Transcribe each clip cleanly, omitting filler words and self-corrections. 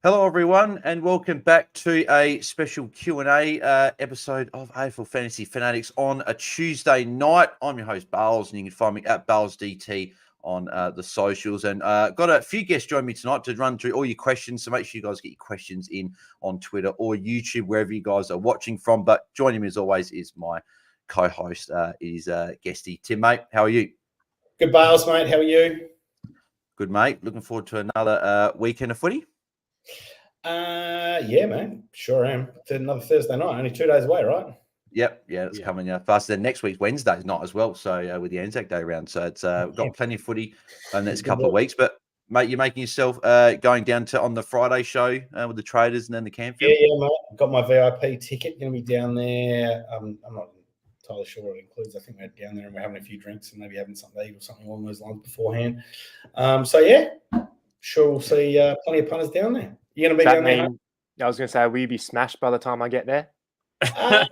Hello, everyone, and welcome back to a special Q&A episode of AFL Fantasy Fanatics on a Tuesday night. I'm your host, Bails, and you can find me at BailsDT on the socials. And got a few guests joining me tonight to run through all your questions, so make sure you guys get your questions in on Twitter or YouTube, wherever you guys are watching from. But joining me, as always, is my co-host, Guesty. Tim, mate, how are you? Good, Bails, mate. How are you? Good, mate. Looking forward to another weekend of footy. Yeah, man. Sure am. It's another Thursday night. Only 2 days away, right? Yep, it's coming faster. Next week's Wednesday's not as well, so with the Anzac Day round. So it's we've got plenty of footy in the next couple of weeks. But, mate, you're making yourself going down to on the Friday show with the Traders and then the Campfield? Yeah, mate. I've got my VIP ticket. Going to be down there. I'm not entirely sure what it includes. I think we're down there and we're having a few drinks and maybe having something to eat or something along those lines beforehand. Sure we'll see plenty of punters down there. You going to be down there? I was going to say, will you be smashed by the time I get there? I'm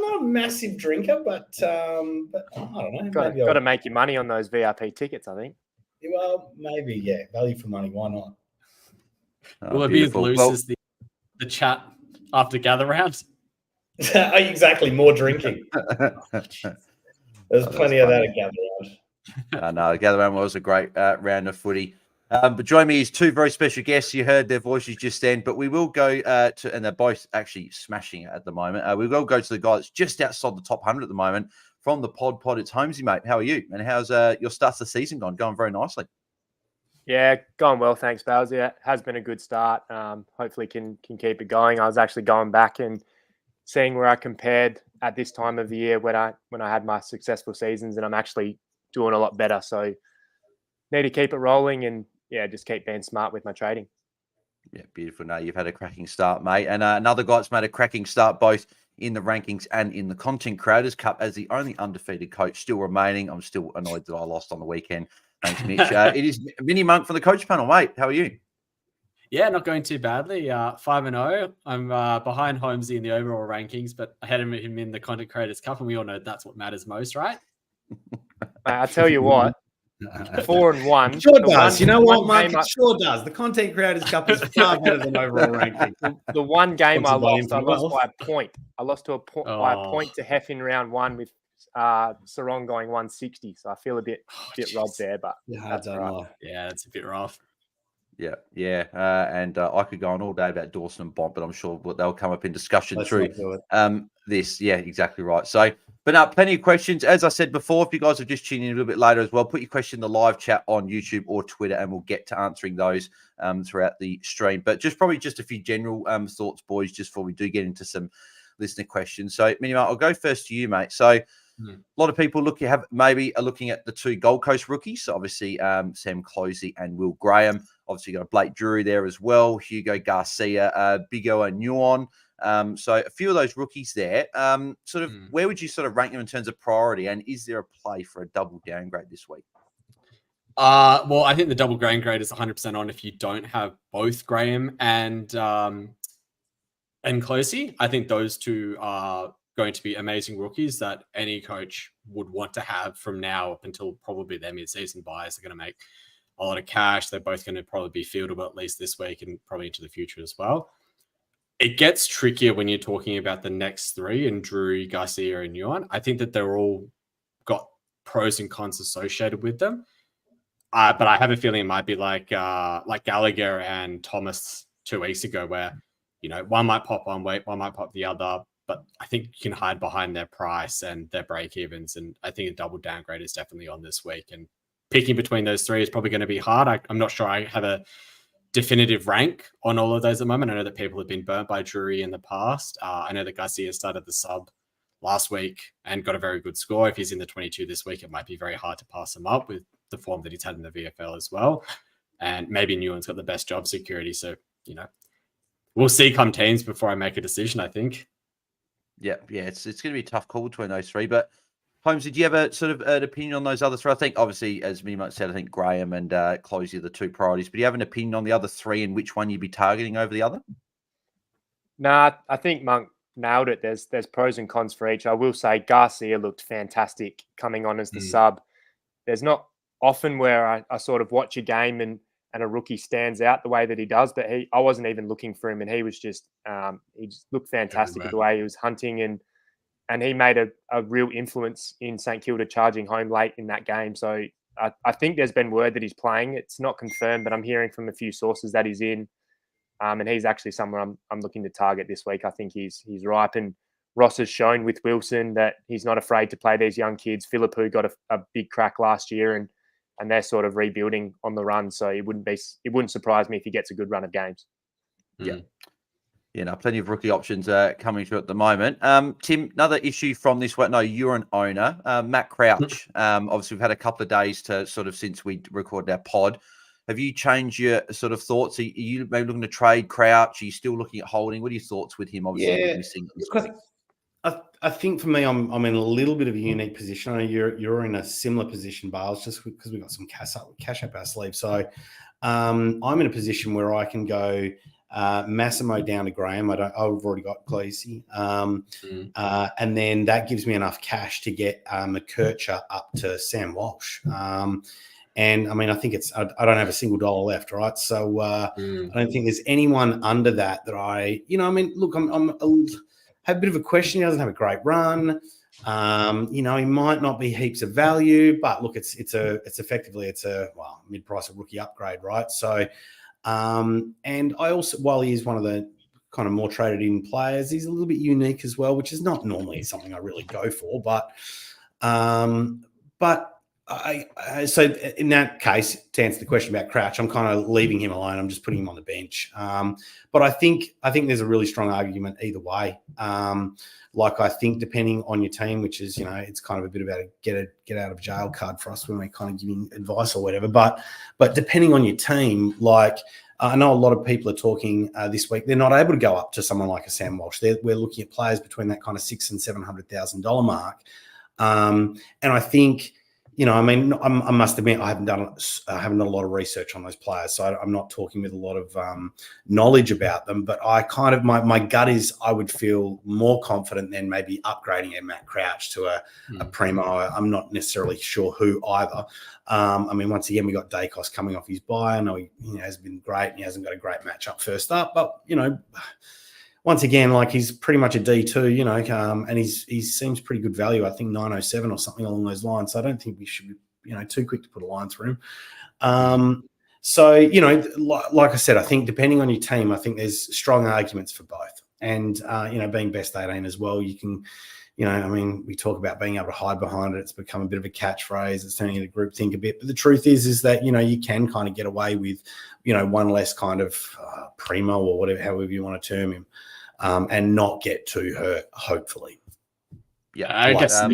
not a massive drinker, but I don't know. Got to make your money on those VIP tickets, I think. Well, maybe, yeah. Value for money. Why not? Will it be as loose as the chat after gather rounds? Exactly. More drinking. There's plenty of that at gather round. No, gather round was a great round of footy. But join me is two very special guests. You heard their voices just then, but we will go to, and they're both actually smashing it at the moment. We will go to the guy that's just outside the top 100 at the moment from the PODPOD. It's Holmsey, mate. How are you? And how's your start to the season gone? Going very nicely. Yeah, going well. Thanks, Bales. Yeah, it has been a good start. Hopefully can keep it going. I was actually going back and seeing where I compared at this time of the year when I had my successful seasons, and I'm actually doing a lot better. So need to keep it rolling and just keep being smart with my trading. Yeah, beautiful. No, you've had a cracking start, mate. And another guy that's made a cracking start both in the rankings and in the Content Creators Cup as the only undefeated coach still remaining. I'm still annoyed that I lost on the weekend. Thanks, Mitch. It is MiniMonk from the coach panel, mate. How are you? Yeah, not going too badly. 5-0. I'm behind Holmsey in the overall rankings, but ahead of him in the Content Creators Cup, and we all know that's what matters most, right? I tell you what, 4-1. Sure does. You know what, Mark? It sure does. The Content Creators Cup is far better than overall ranking. The one game I lost by a point. I lost by a point to Heff in round one with Sarong going 160. So I feel a bit robbed there, but that's right. Yeah, that's a bit rough. Yeah. And I could go on all day about Dawson and Bont, but I'm sure they'll come up in discussion through this. Yeah, exactly right. So, but now plenty of questions. As I said before, if you guys are just tuning in a little bit later as well, put your question in the live chat on YouTube or Twitter, and we'll get to answering those throughout the stream. But probably just a few general thoughts, boys, just before we do get into some listener questions. So, MiniMonk, I'll go first to you, mate. So, a lot of people are looking at the two Gold Coast rookies. So obviously, Sam Closey and Will Graham. Obviously, you got Blake Drury there as well. Hugo Garcia, Bigo and Nuon. So a few of those rookies there. Where would you sort of rank them in terms of priority? And is there a play for a double downgrade this week? Well, I think the double downgrade is 100% on if you don't have both Graham and Closey. I think those two are going to be amazing rookies that any coach would want to have from now up until probably their mid-season buys. They're going to make a lot of cash. They're both going to probably be fieldable at least this week and probably into the future as well. It gets trickier when you're talking about the next three and Drury, Garcia, and Yuan. I think that they're all got pros and cons associated with them. But I have a feeling it might be like Gallagher and Thomas 2 weeks ago, where one might pop one week, one might pop the other. But I think you can hide behind their price and their break evens, and I think a double downgrade is definitely on this week. And picking between those three is probably going to be hard. I'm not sure I have a definitive rank on all of those at the moment. I know that people have been burnt by Drury in the past. I know that Garcia started the sub last week and got a very good score. If he's in the 22 this week, it might be very hard to pass him up with the form that he's had in the VFL as well. And maybe Nguyen's got the best job security. So, we'll see come teams before I make a decision, I think. Yeah, it's going to be a tough call between those three. But Holmes, did you have a sort of an opinion on those other three? I think, obviously, as MiniMonk said, I think Graham and Closey are the two priorities. But do you have an opinion on the other three and which one you'd be targeting over the other? Nah, I think Monk nailed it. There's pros and cons for each. I will say Garcia looked fantastic coming on as the sub. There's not often where I sort of watch a game and a rookie stands out the way that he does. But I wasn't even looking for him, and he just looked fantastic at the way he was hunting, and he made a real influence in St Kilda charging home late in that game. So I think there's been word that he's playing. It's not confirmed, but I'm hearing from a few sources that he's in. And he's actually someone I'm looking to target this week. I think he's ripe. And Ross has shown with Wilson that he's not afraid to play these young kids. Philippou got a big crack last year, and they're sort of rebuilding on the run. So it wouldn't surprise me if he gets a good run of games. Yeah. Yeah, no, plenty of rookie options coming through at the moment. Tim, another issue from this week. No, you're an owner. Matt Crouch. Obviously, we've had a couple of days to sort of since we recorded our pod. Have you changed your sort of thoughts? Are you maybe looking to trade Crouch? Are you still looking at holding? What are your thoughts with him? Obviously, missing. I think for me, I'm in a little bit of a unique position. I know you're in a similar position, Bails, just because we've got some cash up our sleeve. So I'm in a position where I can go Massimo down to Graham. I've already got Gleesy. And then that gives me enough cash to get McKercher up to Sam Walsh. And I mean, I think I don't have a single dollar left, right? So I don't think there's anyone under that I look, have a bit of a question. He doesn't have a great run. He might not be heaps of value, but look, it's effectively a mid-price rookie upgrade, right? So, and I also, while he is one of the kind of more traded in players, he's a little bit unique as well, which is not normally something I really go for, but so in that case, to answer the question about Crouch, I'm kind of leaving him alone. I'm just putting him on the bench. But I think there's a really strong argument either way. I think depending on your team, which is, it's kind of a bit about a get out of jail card for us when we're kind of giving advice or whatever. But depending on your team, I know a lot of people are talking this week. They're not able to go up to someone like a Sam Walsh. We're looking at players between that kind of $600,000 and $700,000 mark. And I think, I must admit I haven't done a lot of research on those players, so I'm not talking with a lot of knowledge about them. But I kind of my gut is I would feel more confident than maybe upgrading a Matt Crouch to a primo. I'm not necessarily sure who either. Once again, we got Dacos coming off his bye. I know he has been great and he hasn't got a great matchup first up, but once again, he's pretty much a D2, and he seems pretty good value. I think 907 or something along those lines. So I don't think we should be, too quick to put a line through him. So, like I said, I think depending on your team, I think there's strong arguments for both. And, being best 18 as well, you can, we talk about being able to hide behind it. It's become a bit of a catchphrase. It's turning into groupthink a bit. But the truth is that, you can kind of get away with, one less kind of primo or whatever, however you want to term him. And not get too hurt, hopefully. Yeah, I guess I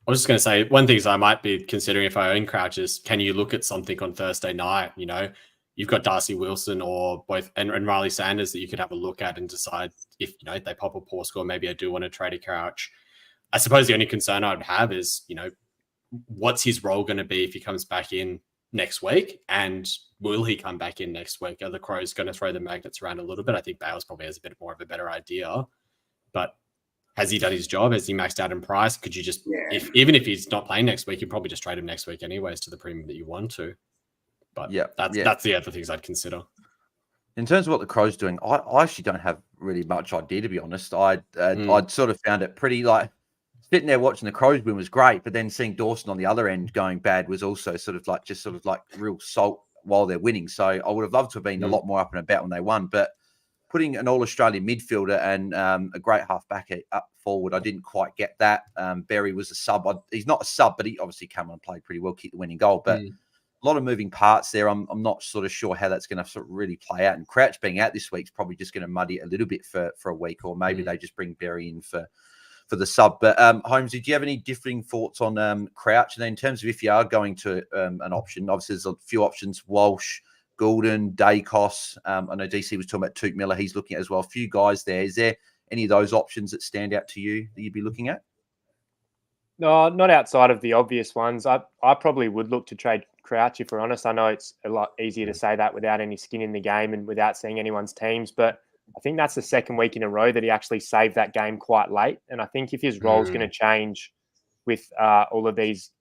was just going to say, one thing I might be considering if I own Crouch is, can you look at something on Thursday night? You've got Darcy Wilson or both and Riley Sanders that you could have a look at and decide if, they pop a poor score, maybe I do want to trade a Crouch. I suppose the only concern I would have is, what's his role going to be if he comes back in next week, and will he come back in next week? Are the Crows going to throw the magnets around a little bit? I think Bales probably has a bit more of a better idea, but has he done his job? Has he maxed out in price? Could you just, even if he's not playing next week, you probably just trade him next week anyways to the premium that you want to. But that's the other things I'd consider. In terms of what the Crows doing, I actually don't have really much idea, to be honest. I'd sort of found it pretty sitting there watching the Crows win was great, but then seeing Dawson on the other end going bad was also sort of like real salt while they're winning. So I would have loved to have been a lot more up and about when they won, but putting an all-Australian midfielder and a great half-back up forward, I didn't quite get that. Berry was a sub. He's not a sub, but he obviously came on and played pretty well, kicked the winning goal, but a lot of moving parts there. I'm not sort of sure how that's going to sort of really play out, and Crouch being out this week is probably just going to muddy it a little bit for a week, or maybe they just bring Berry in for the sub. But Holmesy, do you have any differing thoughts on Crouch? And then in terms of if you are going to an option, obviously there's a few options: Walsh, Goulden, Dacos. I know DC was talking about Touk Miller. He's looking at as well. A few guys there. Is there any of those options that stand out to you that you'd be looking at? No, not outside of the obvious ones. I probably would look to trade Crouch, if we're honest. I know it's a lot easier to say that without any skin in the game and without seeing anyone's teams, but I think that's the second week in a row that he actually saved that game quite late. And I think if his role is going to change with all of these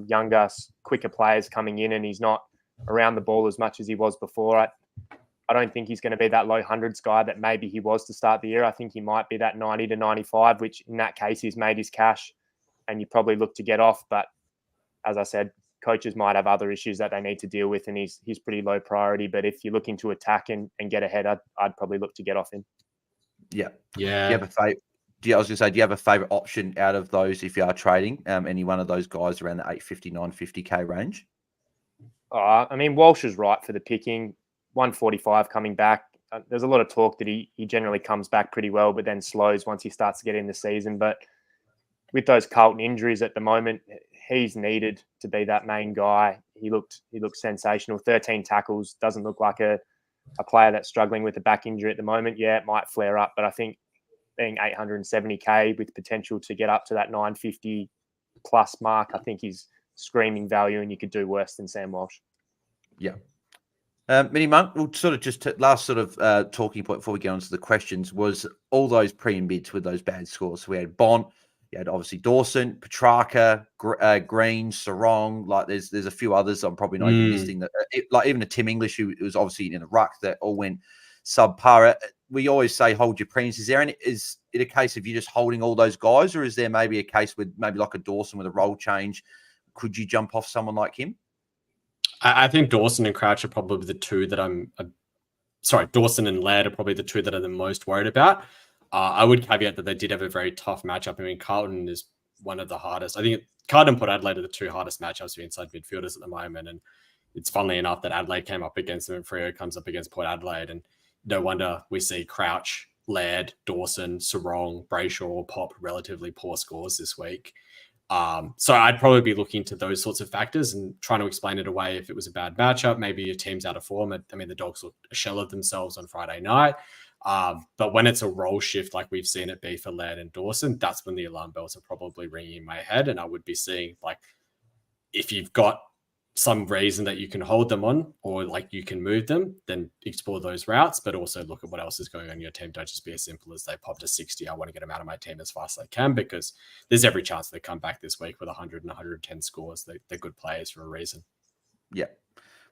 younger, quicker players coming in, and he's not around the ball as much as he was before. I don't think he's going to be that low hundreds guy that maybe he was to start the year. I think he might be that 90 to 95, which in that case, he's made his cash and you probably look to get off. But as I said, coaches might have other issues that they need to deal with, and he's pretty low priority. But if you're looking to attack and get ahead, I'd probably look to get off him. Yeah. Yeah. Do you have a favorite? I was going to say, do you have a favorite option out of those if you are trading? Any one of those guys around the 850, 950K range? I mean, Walsh is right for the picking. 145 coming back. There's a lot of talk that he generally comes back pretty well, but then slows once he starts to get in the season. But with those Carlton injuries at the moment, he's needed to be that main guy. He looked sensational. 13 tackles. Doesn't look like a player that's struggling with a back injury at the moment. Yeah, it might flare up, but I think being 870K with potential to get up to that 950 plus mark, I think is screaming value, and you could do worse than Sam Walsh. Yeah. MiniMonk, we'll sort of just last sort of talking point before we get on to the questions was all those pre and bids with those bad scores. So we had Bont, you had obviously Dawson, Petrarca, Green, Sarong. Like there's a few others I'm probably not even listing that. Like even a Tim English who was obviously in a ruck that all went subpar. We always say hold your premiums. Is it a case of you just holding all those guys, or is there maybe a case with maybe like a Dawson with a role change? Could you jump off someone like him? I think Dawson and Crouch are probably the two that Dawson and Laird are probably the two that are the most worried about. I would caveat that they did have a very tough matchup. I mean, Carlton is one of the hardest. I think Carlton and Port Adelaide are the two hardest matchups for inside midfielders at the moment. And it's funnily enough that Adelaide came up against them and Freo comes up against Port Adelaide. And no wonder we see Crouch, Laird, Dawson, Sarong, Brayshaw, Pop relatively poor scores this week. So I'd probably be looking to those sorts of factors and trying to explain it away if it was a bad matchup. Maybe your team's out of form. I mean, the Dogs looked a shell of themselves on Friday night. But when it's a role shift like we've seen it be for Laird and Dawson, that's when the alarm bells are probably ringing in my head. And I would be seeing, like, if you've got some reason that you can hold them on or like you can move them, then explore those routes, but also look at what else is going on in your team. Don't just be as simple as they popped to 60. I want to get them out of my team as fast as I can, because there's every chance they come back this week with 100 and 110 scores. They're good players for a reason. Yeah.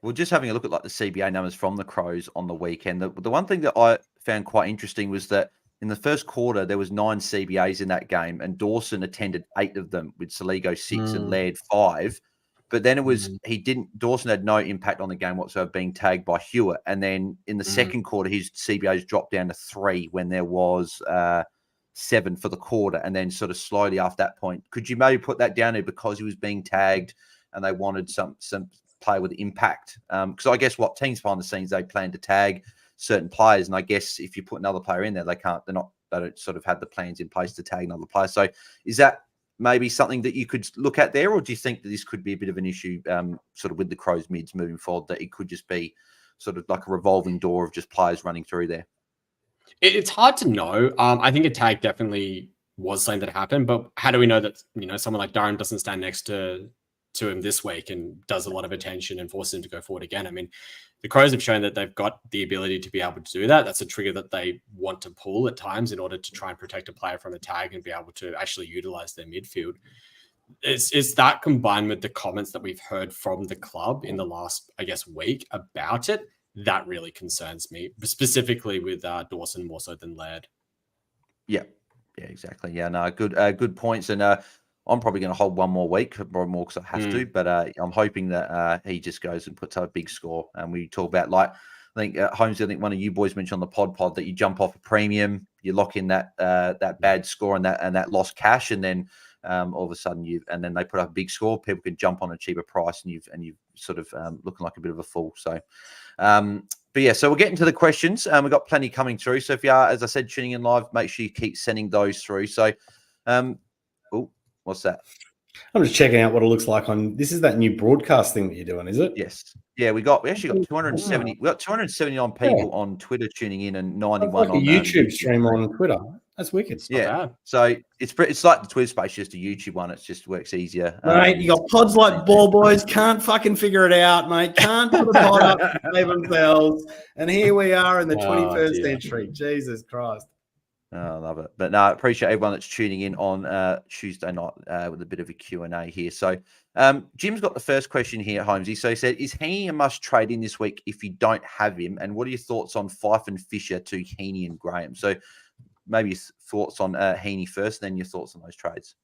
Well, just having a look at like the CBA numbers from the Crows on the weekend, the one thing that I found quite interesting was that in the first quarter, there was 9 CBAs in that game, and Dawson attended 8 of them with Saligo 6 and Laird 5. But then it was Dawson had no impact on the game whatsoever, being tagged by Hewitt. And then in the second quarter, his CBAs dropped down to 3 when there was 7 for the quarter. And then sort of slowly after that point, could you maybe put that down there because he was being tagged and they wanted some player with impact? Because I guess what teams behind the scenes, they plan to tag certain players. And I guess if you put another player in there, they don't sort of have the plans in place to tag another player. So is that maybe something that you could look at there, or do you think that this could be a bit of an issue sort of with the Crows mids moving forward, that it could just be sort of like a revolving door of just players running through there? It's hard to know. I think a tag definitely was something that happened, but how do we know that, someone like Durham doesn't stand next to him this week and does a lot of attention and forces him to go forward again? I mean, the Crows have shown that they've got the ability to be able to do that. That's a trigger that they want to pull at times in order to try and protect a player from a tag and be able to actually utilize their midfield. It's that combined with the comments that we've heard from the club in the last, I guess, week about it, that really concerns me, specifically with Dawson more so than Laird. Yeah, exactly. Yeah, no, good points. And I'm probably going to hold one more week, more because I have to. But I'm hoping that he just goes and puts up a big score. And we talk about, like, I think Holmsey, I think one of you boys mentioned on the pod that you jump off a premium, you lock in that bad score and that lost cash, and then all of a sudden then they put up a big score. People can jump on a cheaper price, and you've sort of looking like a bit of a fool. So, but yeah, so we'll get into the questions. We've got plenty coming through. So if you are, as I said, tuning in live, make sure you keep sending those through. So, what's that? I'm just checking out what it looks like on. This is that new broadcast thing that you're doing, is it? Yes. Yeah, we actually got 270. We got 279 people on Twitter tuning in, and 91 on a YouTube streamer on Twitter. That's wicked. Yeah. So it's like the Twitter space, just a YouTube one. It just works easier. Mate, you got pods like ball boys, can't fucking figure it out, mate. Can't put a pod up and save themselves. And here we are in the 21st century. Jesus Christ. Oh, I love it. But no, I appreciate everyone that's tuning in on Tuesday night with a bit of a Q&A here. So Jim's got the first question here at Holmesy. So he said, is Heeney a must trade in this week if you don't have him? And what are your thoughts on Fife and Fisher to Heeney and Graham? So maybe your thoughts on Heeney first, then your thoughts on those trades.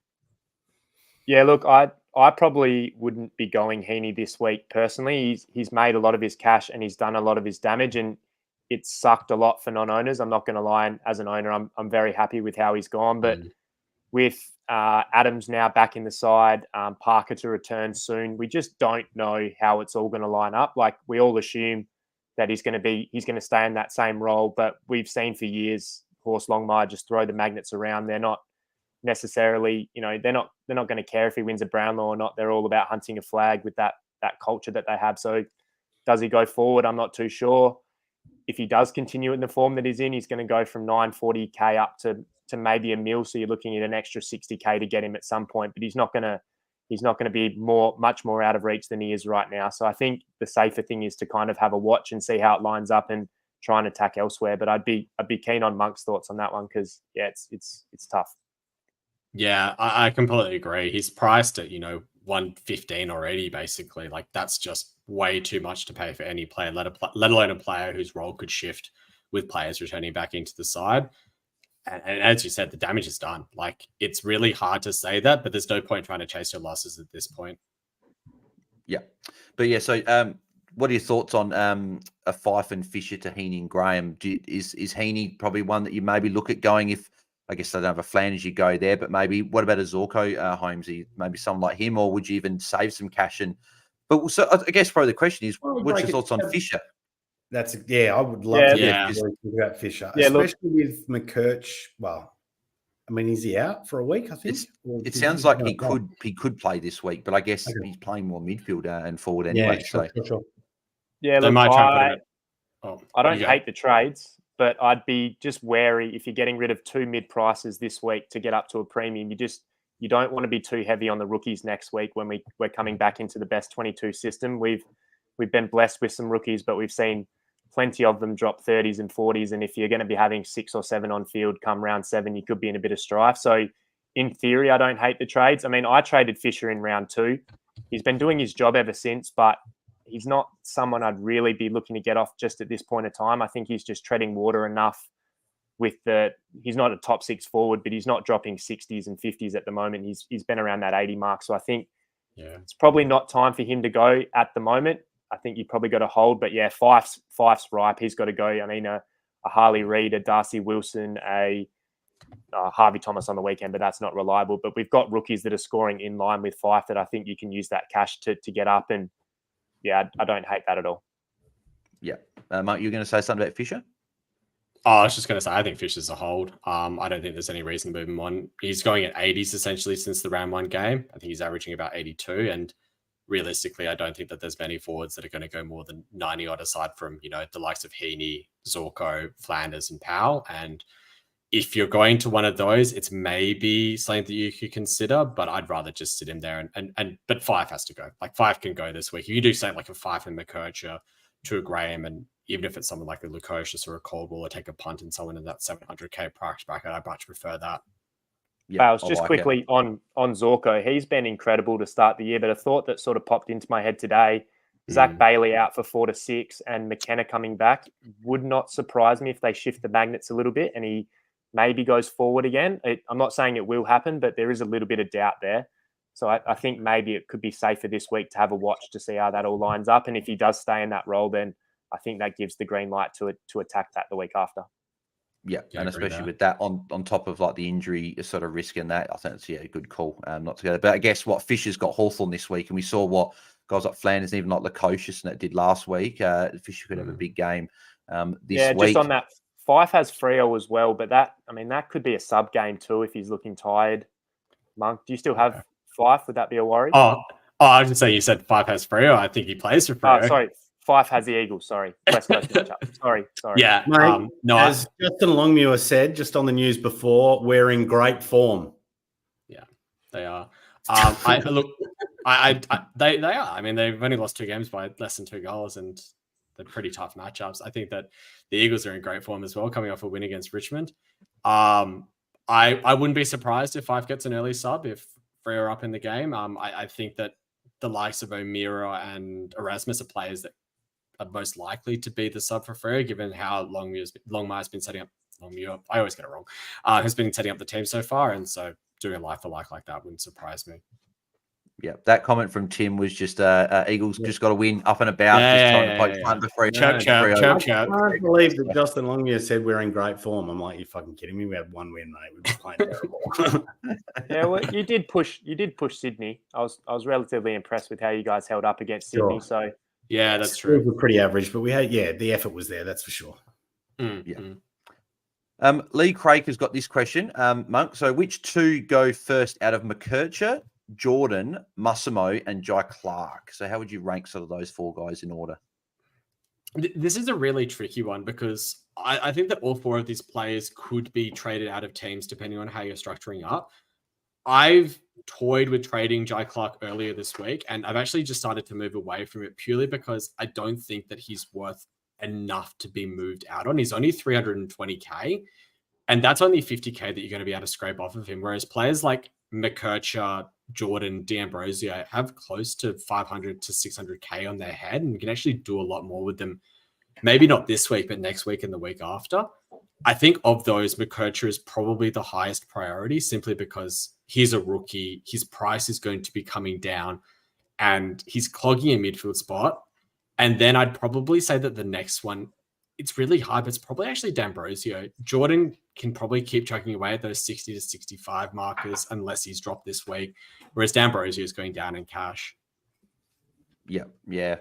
Yeah, look, I probably wouldn't be going Heeney this week personally. He's made a lot of his cash and he's done a lot of his damage, and it's sucked a lot for non-owners. I'm not going to lie. And as an owner, I'm very happy with how he's gone. But with Adams now back in the side, Parker to return soon, we just don't know how it's all going to line up. Like, we all assume that he's going to stay in that same role, but we've seen for years Horst Longmire just throw the magnets around. They're not necessarily, they're not going to care if he wins a Brownlow or not. They're all about hunting a flag with that culture that they have. So does he go forward? I'm not too sure. If he does continue in the form that he's in, he's going to go from 940K up to maybe $1 million. So you're looking at an extra 60K to get him at some point, but he's not going to be much more out of reach than he is right now. So I think the safer thing is to kind of have a watch and see how it lines up and try and attack elsewhere. But I'd be keen on Monk's thoughts on that one, because it's tough. Yeah, I completely agree. He's priced at 115 already, basically. Like, that's just way too much to pay for any player, let alone a player whose role could shift with players returning back into the side. And as you said, the damage is done. Like, it's really hard to say that, but there's no point trying to chase your losses at this point. Yeah. But yeah, so what are your thoughts on a Fife and Fisher to Heeney and Graham? Is Heeney probably one that you maybe look at going if, I guess they don't have a Flanders, you go there, but maybe what about a Zorko, Holmesy? Maybe someone like him, or would you even save some cash? But so I guess probably the question is, what's your thoughts on Fisher? I would love to talk about Fisher, especially with McKirch. Well, I mean, is he out for a week? I think it sounds like he could play this week, but I guess he's playing more midfielder and forward anyway. Sure. Yeah, look, I don't hate the trades, but I'd be just wary if you're getting rid of 2 mid prices this week to get up to a premium. You don't want to be too heavy on the rookies next week when we're coming back into the best 22 system. We've been blessed with some rookies, but we've seen plenty of them drop 30s and 40s. And if you're going to be having 6 or 7 on field come round 7, you could be in a bit of strife. So in theory, I don't hate the trades. I mean, I traded Fisher in round 2. He's been doing his job ever since, but he's not someone I'd really be looking to get off just at this point of time. I think he's just treading water enough he's not a top 6 forward, but he's not dropping 60s and 50s at the moment. He's been around that 80 mark. So I think it's probably not time for him to go at the moment. I think you probably got to hold, but yeah, Fife's ripe. He's got to go. I mean, a Harley Reid, a Darcy Wilson, a Harvey Thomas on the weekend, but that's not reliable. But we've got rookies that are scoring in line with Fife that I think you can use that cash to get up. And yeah, I don't hate that at all. Yeah. Mark, you were going to say something about Fisher? Oh, I was just going to say, I think Fisher's a hold. I don't think there's any reason to move him on. He's going at 80s essentially since the round 1 game. I think he's averaging about 82. And realistically, I don't think that there's many forwards that are going to go more than 90 odd aside from, the likes of Heeney, Zorko, Flanders, and Powell. And if you're going to one of those, it's maybe something that you could consider, but I'd rather just sit him there. But Fife has to go. Like, Fife can go this week. You do something like a Fife and McKircher to a Graham, and even if it's someone like a Lukosius or a Caldwell, or take a punt and someone in that 700K price bracket, I'd much prefer that. Yeah, just quickly on Zorko, he's been incredible to start the year, but a thought that sort of popped into my head today, Zach Bailey out for 4 to 6 and McKenna coming back, would not surprise me if they shift the magnets a little bit and he maybe goes forward again. I'm not saying it will happen, but there is a little bit of doubt there. So I think maybe it could be safer this week to have a watch to see how that all lines up. And if he does stay in that role, then I think that gives the green light to attack that the week after. Yeah, and especially with that on top of like the injury sort of risk and that, I think it's a good call not to go. But I guess what Fisher's got Hawthorn this week, and we saw what guys like Flanders and even like Lukosius and that did last week. Fisher could have a big game this week. Just on that, Fife has Freo as well, but that could be a sub game too if he's looking tired. Monk, do you still have Fife? Would that be a worry? I was just saying, you said Fife has Freo. I think he plays for Freo. Sorry. Fife has the Eagles. Sorry. West Coast matchup. Sorry. Yeah. Mate, as Justin Longmuir said just on the news before, we're in great form. Yeah, they are. They are. I mean, they've only lost 2 games by less than 2 goals, and they're pretty tough matchups. I think that the Eagles are in great form as well, coming off a win against Richmond. I wouldn't be surprised if Fife gets an early sub if Freo are up in the game. I think that the likes of O'Meara and Erasmus are players that are most likely to be the sub for Freo, given how Longmire's been setting up. Longmire, I always get it wrong. Has been setting up the team so far, and so doing a like for like that wouldn't surprise me. Yeah, that comment from Tim was just Eagles just got to win up and about, trying to poke fun for Chirp. I can't believe that Justin Longmire said we're in great form. I'm like, you fucking kidding me? We had one win, mate. We've been playing terrible. Yeah, well, you did push Sydney. I was relatively impressed with how you guys held up against Sydney. Sure. So yeah, that's true. We're pretty average, but we had the effort was there. That's for sure. Lee Craig has got this question, Monk. So, which two go first out of McKercher, Jordan, Massimo, and Jai Clark? So, how would you rank sort of those four guys in order? This is a really tricky one because I think that all four of these players could be traded out of teams depending on how you're structuring up. I've toyed with trading Jai Clark earlier this week, and I've actually just started to move away from it purely because I don't think that he's worth enough to be moved out on. He's only 320k, and that's only 50k that you're going to be able to scrape off of him. Whereas players like McKercher, Jordan, D'Ambrosio have close to 500 to 600k on their head, and you can actually do a lot more with them. Maybe not this week, but next week and the week after. I think of those, McKercher is probably the highest priority simply because he's a rookie. His price is going to be coming down and he's clogging a midfield spot. And then I'd probably say that the next one, it's really high, but it's probably actually D'Ambrosio. Jordan can probably keep chucking away at those 60 to 65 markers unless he's dropped this week, whereas D'Ambrosio is going down in cash. Yeah.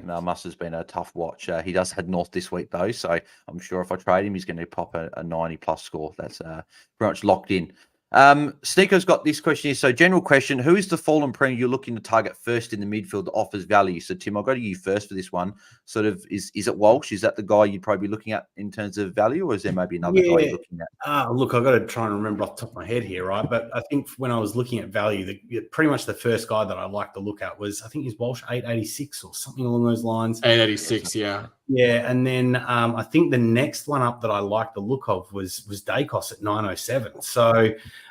No, Muss has been a tough watch. He does head north this week, though, so I'm sure if I trade him, he's going to pop a 90-plus score. That's pretty much locked in. Sneako's got this question here. So, general question, who is the fallen premium you're looking to target first in the midfield that offers value? So, Tim, I'll go to you first for this one. Sort of, is it Walsh? Is that the guy you'd probably be looking at in terms of value, or is there maybe another guy you're looking at? Look, I've got to try and remember off the top of my head here, right? But I think when I was looking at value, pretty much the first guy that I liked to look at was, I think he's Walsh 886 or something along those lines. 886, yeah. Yeah, and then I think the next one up that I liked the look of was Dacos at 907. So,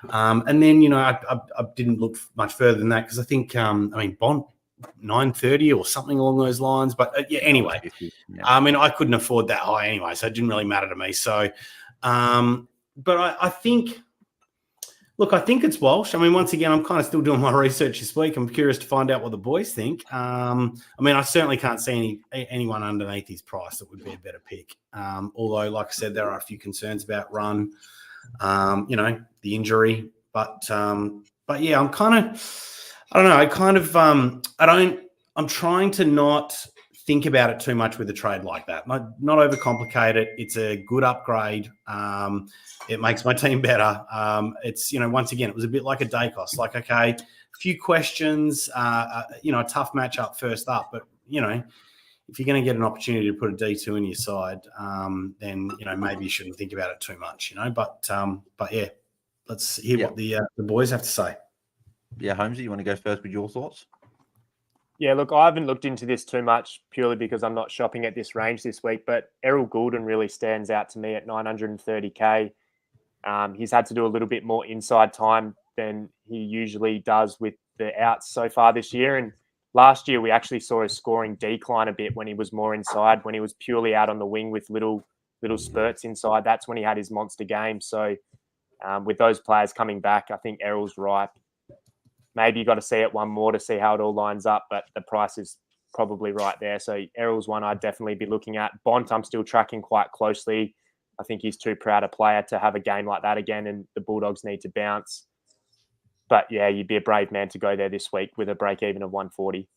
and then, I didn't look much further than that because I think, Bond 930 or something along those lines. But anyway, I couldn't afford that high anyway, so it didn't really matter to me. So, but I think... Look, I think it's Walsh. Once again, I'm kind of still doing my research this week. I'm curious to find out what the boys think. I certainly can't see anyone underneath his price that would be a better pick. Although, like I said, there are a few concerns about run, the injury. But yeah, I'm kind of, I don't know. I'm trying to not think about it too much with a trade like that. Not overcomplicate it. It's a good upgrade. It makes my team better. It's, once again, it was a bit like a Dacos. Like, okay, a few questions, a tough matchup first up. But, if you're going to get an opportunity to put a D2 in your side, then, maybe you shouldn't think about it too much, But yeah, let's hear what the boys have to say. Yeah, Holmesy, you want to go first with your thoughts? Yeah, look, I haven't looked into this too much purely because I'm not shopping at this range this week, but Errol Goulden really stands out to me at 930k. He's had to do a little bit more inside time than he usually does with the outs so far this year. And last year, we actually saw his scoring decline a bit when he was more inside, when he was purely out on the wing with little spurts inside. That's when he had his monster game. So with those players coming back, I think Errol's ripe. Maybe you got to see it one more to see how it all lines up, but the price is probably right there. So Errol's one I'd definitely be looking at. Bont, I'm still tracking quite closely. I think he's too proud a player to have a game like that again, and the Bulldogs need to bounce. But yeah, you'd be a brave man to go there this week with a break even of 140.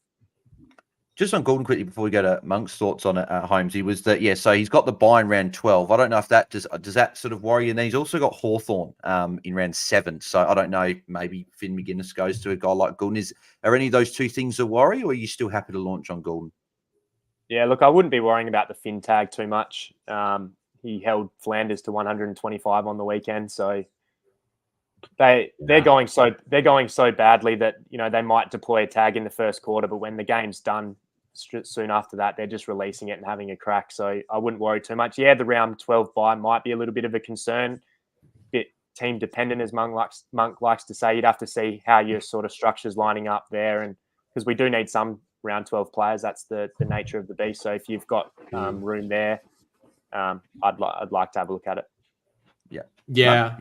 Just on Goulden quickly before we go to Monk's thoughts on it at Holmes, he was that, so he's got the buy in round 12. I don't know if that does that sort of worry you. And then he's also got Hawthorn in round 7. So I don't know, maybe Finn McGuinness goes to a guy like Goulden. Are any of those two things a worry, or are you still happy to launch on Goulden? Yeah, look, I wouldn't be worrying about the Finn tag too much. He held Flanders to 125 on the weekend, so they're going so badly that they might deploy a tag in the first quarter, but when the game's done soon after that, they're just releasing it and having a crack. So I wouldn't worry too much. Yeah, the round 12 buy might be a little bit of a concern, bit team dependent, as Monk likes to say. You'd have to see how your sort of structure's lining up there, and because we do need some round 12 players. That's the nature of the beast. So if you've got room there, I'd like to have a look at it. Yeah.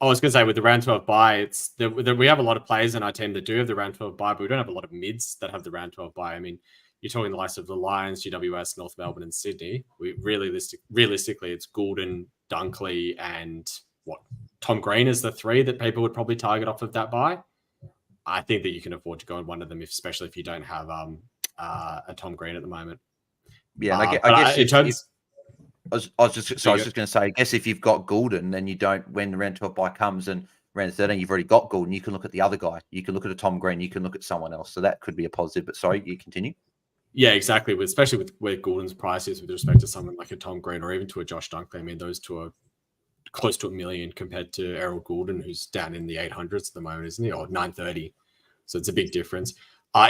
I was going to say with the round 12 bye, we have a lot of players in our team that do have the round 12 bye, but we don't have a lot of mids that have the round 12 bye. I mean, you're talking the likes of the Lions, GWS, North Melbourne, and Sydney. Realistically, it's Goulden, Dunkley, and Tom Green is the three that people would probably target off of that bye. I think that you can afford to go on one of them, especially if you don't have a Tom Green at the moment. Yeah, and I guess I was just going to say, I guess if you've got Goulden, then you don't, when the round 12 bye comes and round 13, you've already got Goulden, you can look at the other guy. You can look at a Tom Green, you can look at someone else. So that could be a positive. But sorry, you continue. Yeah, exactly. Especially with where Goulden's price is with respect to someone like a Tom Green or even to a Josh Dunkley. I mean, those two are close to $1 million compared to Errol Goulden, who's down in the 800s at the moment, isn't he? Or 930. So it's a big difference.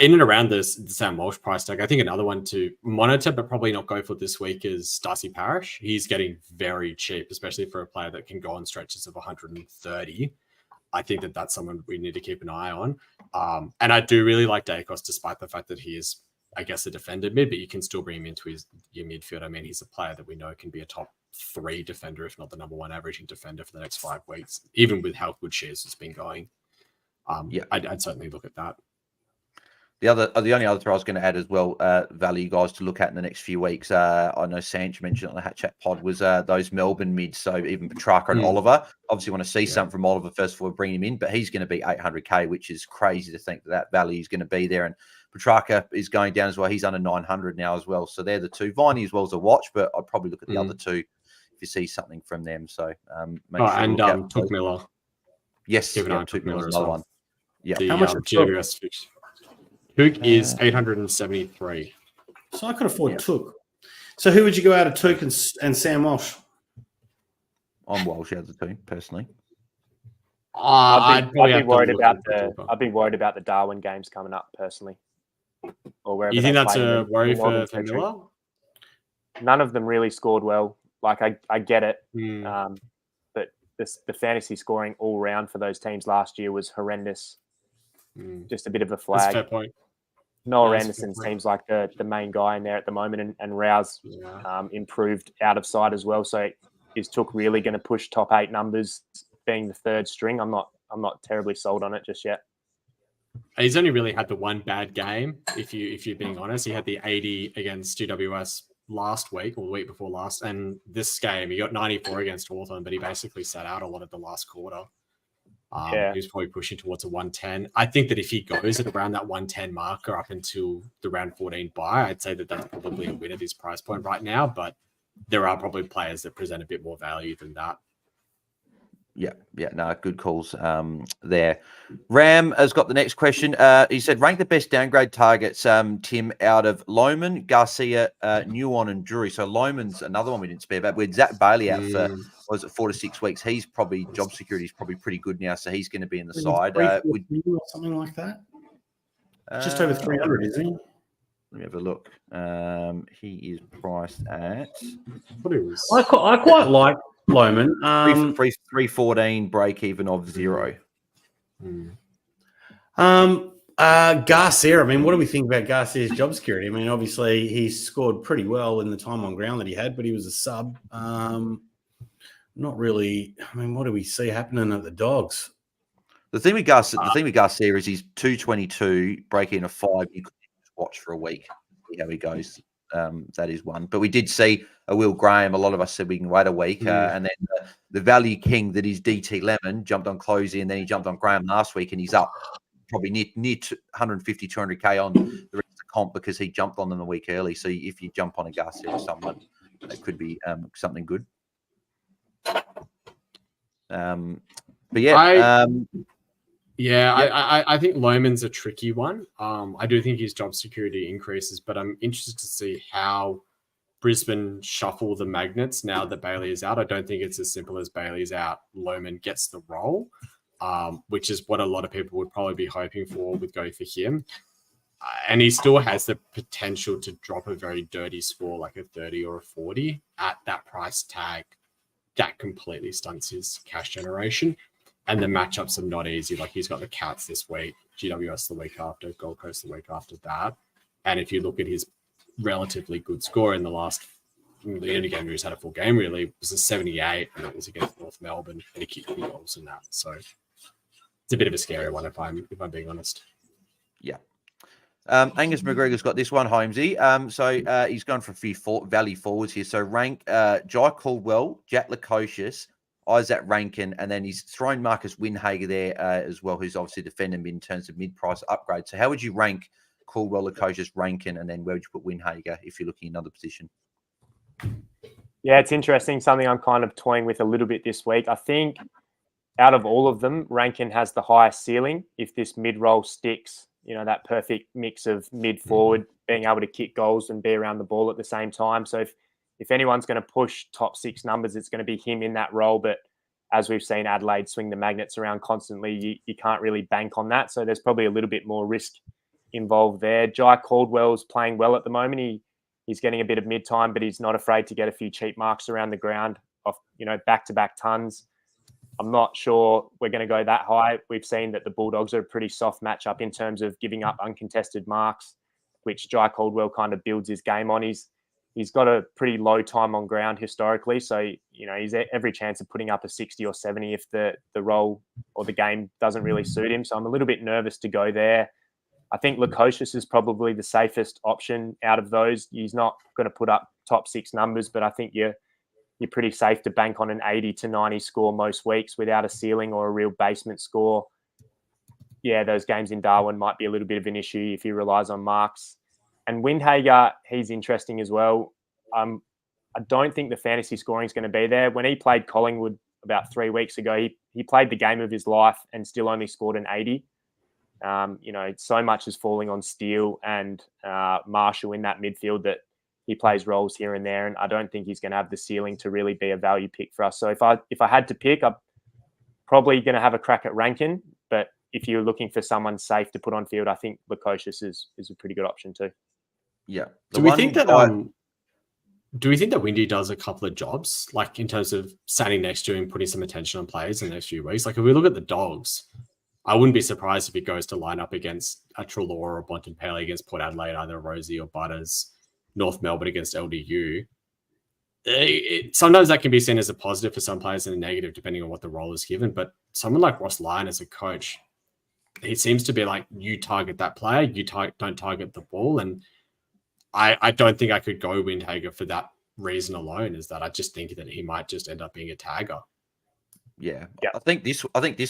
In and around the Sam Walsh price tag, I think another one to monitor, but probably not go for this week, is Darcy Parish. He's getting very cheap, especially for a player that can go on stretches of 130. I think that that's someone we need to keep an eye on. And I do really like Dacos, despite the fact that he is, I guess, a defender mid, but you can still bring him into your midfield. I mean, he's a player that we know can be a top 3 defender, if not the number 1 averaging defender for the next 5 weeks, even with how good Shears has been going. I'd certainly look at that. The only other thing I was going to add as well, value guys to look at in the next few weeks. I know Sanch mentioned on the Hat Chat pod was those Melbourne mids. So even Petrarca and Oliver, obviously want to see something from Oliver first before we bring him in, but he's going to be 800k, which is crazy to think that value is going to be there. And Petrarca is going down as well. He's under 900 now as well. So they're the two. Viney as well as a watch, but I'd probably look at the other two if you see something from them. So Took Miller. Yes, Took Miller is another one. Yeah. How much GWS fixture? Took is 873. So I could afford Took. So who would you go out of Took and Sam Walsh? I'm Walsh out of the two, personally. I'd be worried about the Darwin games coming up, personally. Or wherever. You think that's a worry for Miller? None of them really scored well. Like I get it, but the fantasy scoring all round for those teams last year was horrendous. Just a bit of a flag. That's a fair point. Noah Anderson seems like the main guy in there at the moment, and Rouse improved out of sight as well. So is Took really going to push top 8 numbers, being the third string? I'm not terribly sold on it just yet. He's only really had the one bad game, if you're being honest. He had the 80 against GWS last week or the week before last, and this game he got 94 against Hawthorn, but he basically sat out a lot of the last quarter. He was probably pushing towards a 110. I think that if he goes at around that 110 marker up until the round 14 bye, I'd say that that's probably a win at his price point right now, but there are probably players that present a bit more value than that. No, good calls there. Ram has got the next question. He said, rank the best downgrade targets, Tim, out of Lohman, Garcia, Nuon, and Drury. So Lohman's another one we didn't speak about. We had Zach Bailey out for, 4 to 6 weeks. He's probably, job security is probably pretty good now, so he's going to be in the side. Or something like that? Just over 300, isn't he? Let me have a look. He is priced at... I quite like Lohman. 314 break even of 0. Garcia, I mean, what do we think about Garcia's job security? I mean, obviously he scored pretty well in the time on ground that he had, but he was a sub. Not really. I mean, what do we see happening at the Dogs? The thing with Garcia is he's 222 break in a 5. You could just watch for a week, see how he goes. That is one. But we did see a Will Graham. A lot of us said we can wait a week. And then the value king that is DT Lemon jumped on Closey, and then he jumped on Graham last week, and he's up probably near 150, 200K on the rest of the comp because he jumped on them a week early. So if you jump on a Garcia or someone, that could be something good. But yeah. I think Lohman's a tricky one. I do think his job security increases, but I'm interested to see how Brisbane shuffle the magnets now that Bailey is out. I don't think it's as simple as Bailey's out, Lohman gets the role, which is what a lot of people would probably be hoping for with going for him. And he still has the potential to drop a very dirty score, like a 30 or a 40 at that price tag. that completely stunts his cash generation. And the matchups are not easy. Like he's got the Cats this week, GWS the week after, Gold Coast the week after that. And if you look at his relatively good score in the only game where he's had a full game really was a 78, and it was against North Melbourne, and he kicked 2 goals in that. So it's a bit of a scary one if I'm being honest. Yeah. Angus McGregor's got this one, Holmesy. So he's gone for a few Valley forwards here. So rank Jai Caldwell, Jack Lukosius, Isaac Rankin, and then he's thrown Marcus Windhager there as well, who's obviously defending in terms of mid-price upgrade. So how would you rank Caldwell, Lukosius, Rankin, and then where would you put Windhager if you're looking at another position? Yeah, it's interesting. Something I'm kind of toying with a little bit this week. I think out of all of them, Rankin has the highest ceiling if this mid-roll sticks. You know, that perfect mix of mid-forward, being able to kick goals and be around the ball at the same time. So if anyone's going to push top 6 numbers, it's going to be him in that role. But as we've seen Adelaide swing the magnets around constantly, you can't really bank on that. So there's probably a little bit more risk involved there. Jai Caldwell's playing well at the moment. He's getting a bit of mid-time, but he's not afraid to get a few cheap marks around the ground off, back-to-back tons. I'm not sure we're going to go that high. We've seen that the Bulldogs are a pretty soft matchup in terms of giving up uncontested marks, which Jai Caldwell kind of builds his game on. He's got a pretty low time on ground historically, so he's every chance of putting up a 60 or 70 if the role or the game doesn't really suit him. So I'm a little bit nervous to go there. I think Lukosius is probably the safest option out of those. He's not going to put up top 6 numbers, but I think you're pretty safe to bank on an 80 to 90 score most weeks without a ceiling or a real basement score. Yeah, those games in Darwin might be a little bit of an issue if he relies on marks. And Windhager, he's interesting as well. I don't think the fantasy scoring is going to be there. When he played Collingwood about 3 weeks ago, he played the game of his life and still only scored an 80. So much is falling on Steele and Marshall in that midfield that he plays roles here and there, and I don't think he's going to have the ceiling to really be a value pick for us. So if I had to pick, I'm probably going to have a crack at Rankin, but if you're looking for someone safe to put on field, I think Lukosius is a pretty good option too. Yeah. Do we think that Windy does a couple of jobs, like in terms of standing next to him, putting some attention on players in the next few weeks? Like if we look at the Dogs, I wouldn't be surprised if he goes to line up against a Treloar or Bontempelli against Port Adelaide, either Rosie or Butters, North Melbourne against LDU. Sometimes that can be seen as a positive for some players and a negative depending on what the role is given. But someone like Ross Lyon as a coach, he seems to be like, you target that player, you don't target the ball. And I don't think I could go Windhager for that reason alone, is that I just think that he might just end up being a tagger. Yeah. I think this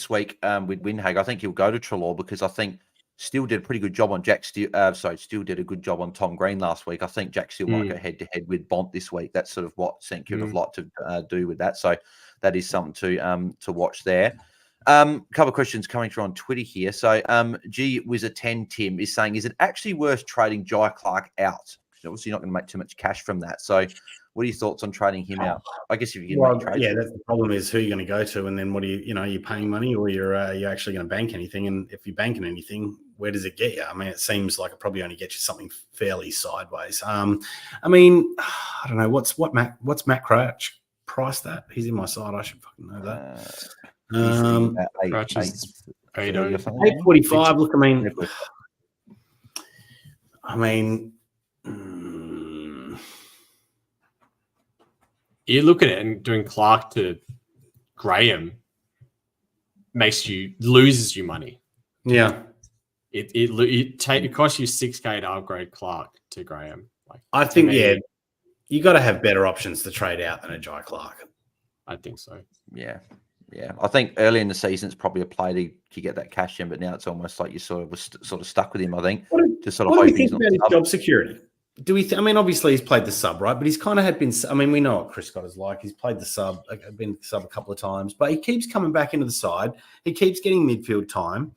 week with Windhager, I think he'll go to Treloar because I think Steele did a pretty good job on Steele did a good job on Tom Green last week. I think Jack Steele might go head-to-head with Bont this week. That's sort of what St Kilda would like to do with that. So that is something to watch there. A couple of questions coming through on Twitter here. So G-Wizard10 Tim is saying, is it actually worth trading Jai Clark out? Obviously, you're not going to make too much cash from that. So what are your thoughts on trading him out? I guess if you can make trades. Yeah, that's the problem is who you're going to go to, and then what do you're paying money or you're actually going to bank anything? And if you're banking anything, where does it get you? I mean, it seems like it probably only gets you something fairly sideways. I don't know what's Matt Crouch priced at. He's in my side. I should fucking know that. Crouch is 845. Look, you look at it and doing Clark to Graham loses you money. Yeah. It costs you $6,000 to upgrade Clark to Graham. I think, you got to have better options to trade out than a Jai Clark. I think so. Yeah. I think early in the season it's probably a play to get that cash in, but now it's almost like you sort of stuck with him. I think what do you think about his job security? Obviously he's played the sub, right? But he's kind of had been. We know what Chris Scott is like. He's played the sub, been the sub a couple of times, but he keeps coming back into the side. He keeps getting midfield time.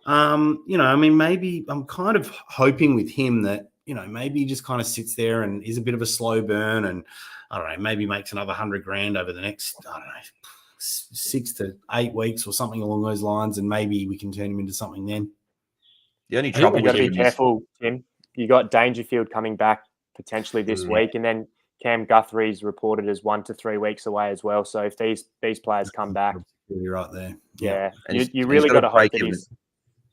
Maybe I'm kind of hoping with him that maybe he just kind of sits there and is a bit of a slow burn, and I don't know, maybe makes another $100,000 over the next 6 to 8 weeks or something along those lines, and maybe we can turn him into something then. The only trouble you got to be careful, Tim. You got Dangerfield coming back potentially this week, and then Cam Guthrie's reported as 1 to 3 weeks away as well. So if these players come back, you're right there. Yeah, And you really got to hope that even.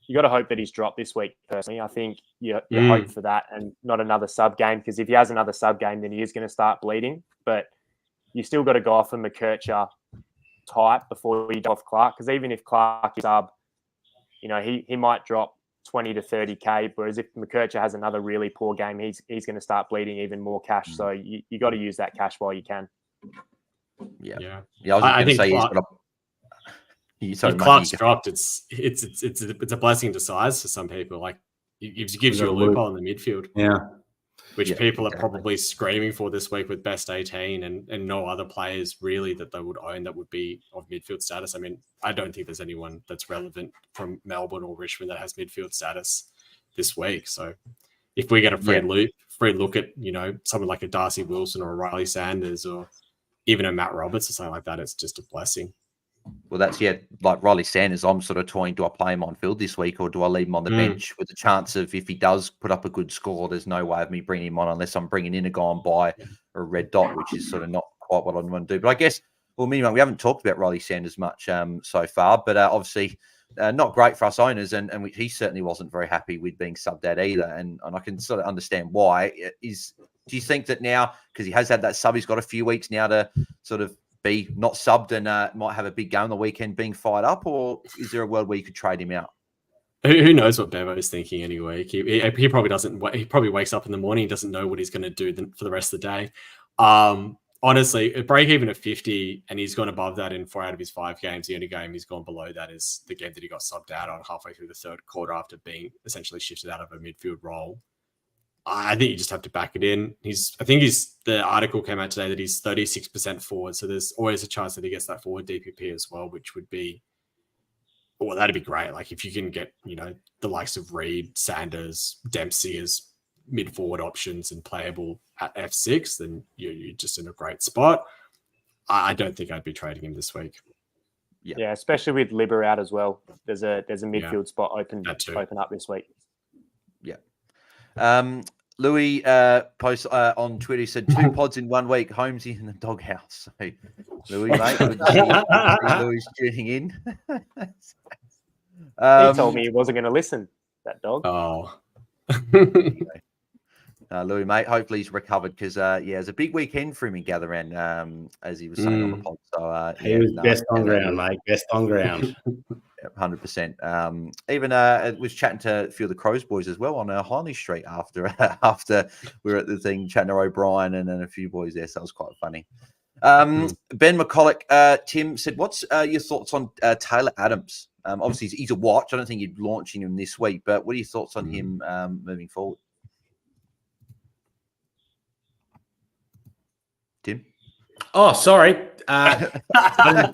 you got to hope that he's dropped this week. Personally, I think you hope for that and not another sub game, because if he has another sub game, then he is going to start bleeding. But you still got to go off a McKercher type before you go off Clark, because even if Clark is sub, he might drop 20 to 30K. Whereas if McKercher has another really poor game, he's going to start bleeding even more cash. So you got to use that cash while you can. Yeah. I was going to say he's got a. If Clark's dropped, it's a blessing to size for some people. Like it gives you a loophole in the midfield. Yeah. Which people are probably screaming for this week with best 18 and no other players really that they would own that would be of midfield status. I mean, I don't think there's anyone that's relevant from Melbourne or Richmond that has midfield status this week. So if we get a free look at, someone like a Darcy Wilson or a Riley Sanders or even a Matt Roberts or something like that, it's just a blessing. Well, that's, like Riley Sanders, I'm sort of toying, do I play him on field this week or do I leave him on the bench with the chance of, if he does put up a good score, there's no way of me bringing him on unless I'm bringing in a guy on buy or a red dot, which is sort of not quite what I want to do. But I guess, minimum, we haven't talked about Riley Sanders much so far, but obviously not great for us owners, and he certainly wasn't very happy with being subbed out either, and I can sort of understand why. Do you think that now, because he has had that sub, he's got a few weeks now to sort of be not subbed and might have a big game on the weekend being fired up, or is there a world where you could trade him out? Who knows what Bevo is thinking anyway? He probably doesn't. He probably wakes up in the morning, he doesn't know what he's going to do for the rest of the day. Honestly, a break even at 50, and he's gone above that in 4 out of his 5 games. The only game he's gone below that is the game that he got subbed out on halfway through the third quarter after being essentially shifted out of a midfield role. I think you just have to back it in. The article came out today that he's 36% forward. So there's always a chance that he gets that forward DPP as well, which would be, well, that'd be great. Like if you can get, the likes of Reed, Sanders, Dempsey as mid-forward options and playable at F6, then you're just in a great spot. I don't think I'd be trading him this week. Yeah, especially with Libber out as well. There's a midfield spot open up this week. Yeah. Louis posts on Twitter, he said 2 pods in 1 week, Holmsey in the doghouse. So, Louis, mate, good to see Louis tuning in. He told me he wasn't going to listen, that dog. Oh. Louis, mate, hopefully he's recovered because, it's a big weekend for him in Gatherend, as he was saying on the pod. So, he was best on ground, mate. Best on ground. 100%. Even was chatting to a few of the Crows boys as well on Heeney Street after we were at the thing, chatting to O'Brien and then a few boys there. So it was quite funny. Ben McCulloch, Tim said, what's your thoughts on Taylor Adams? Obviously, he's a watch. I don't think you're launching him this week, but what are your thoughts on him moving forward? Tim? Oh, sorry. I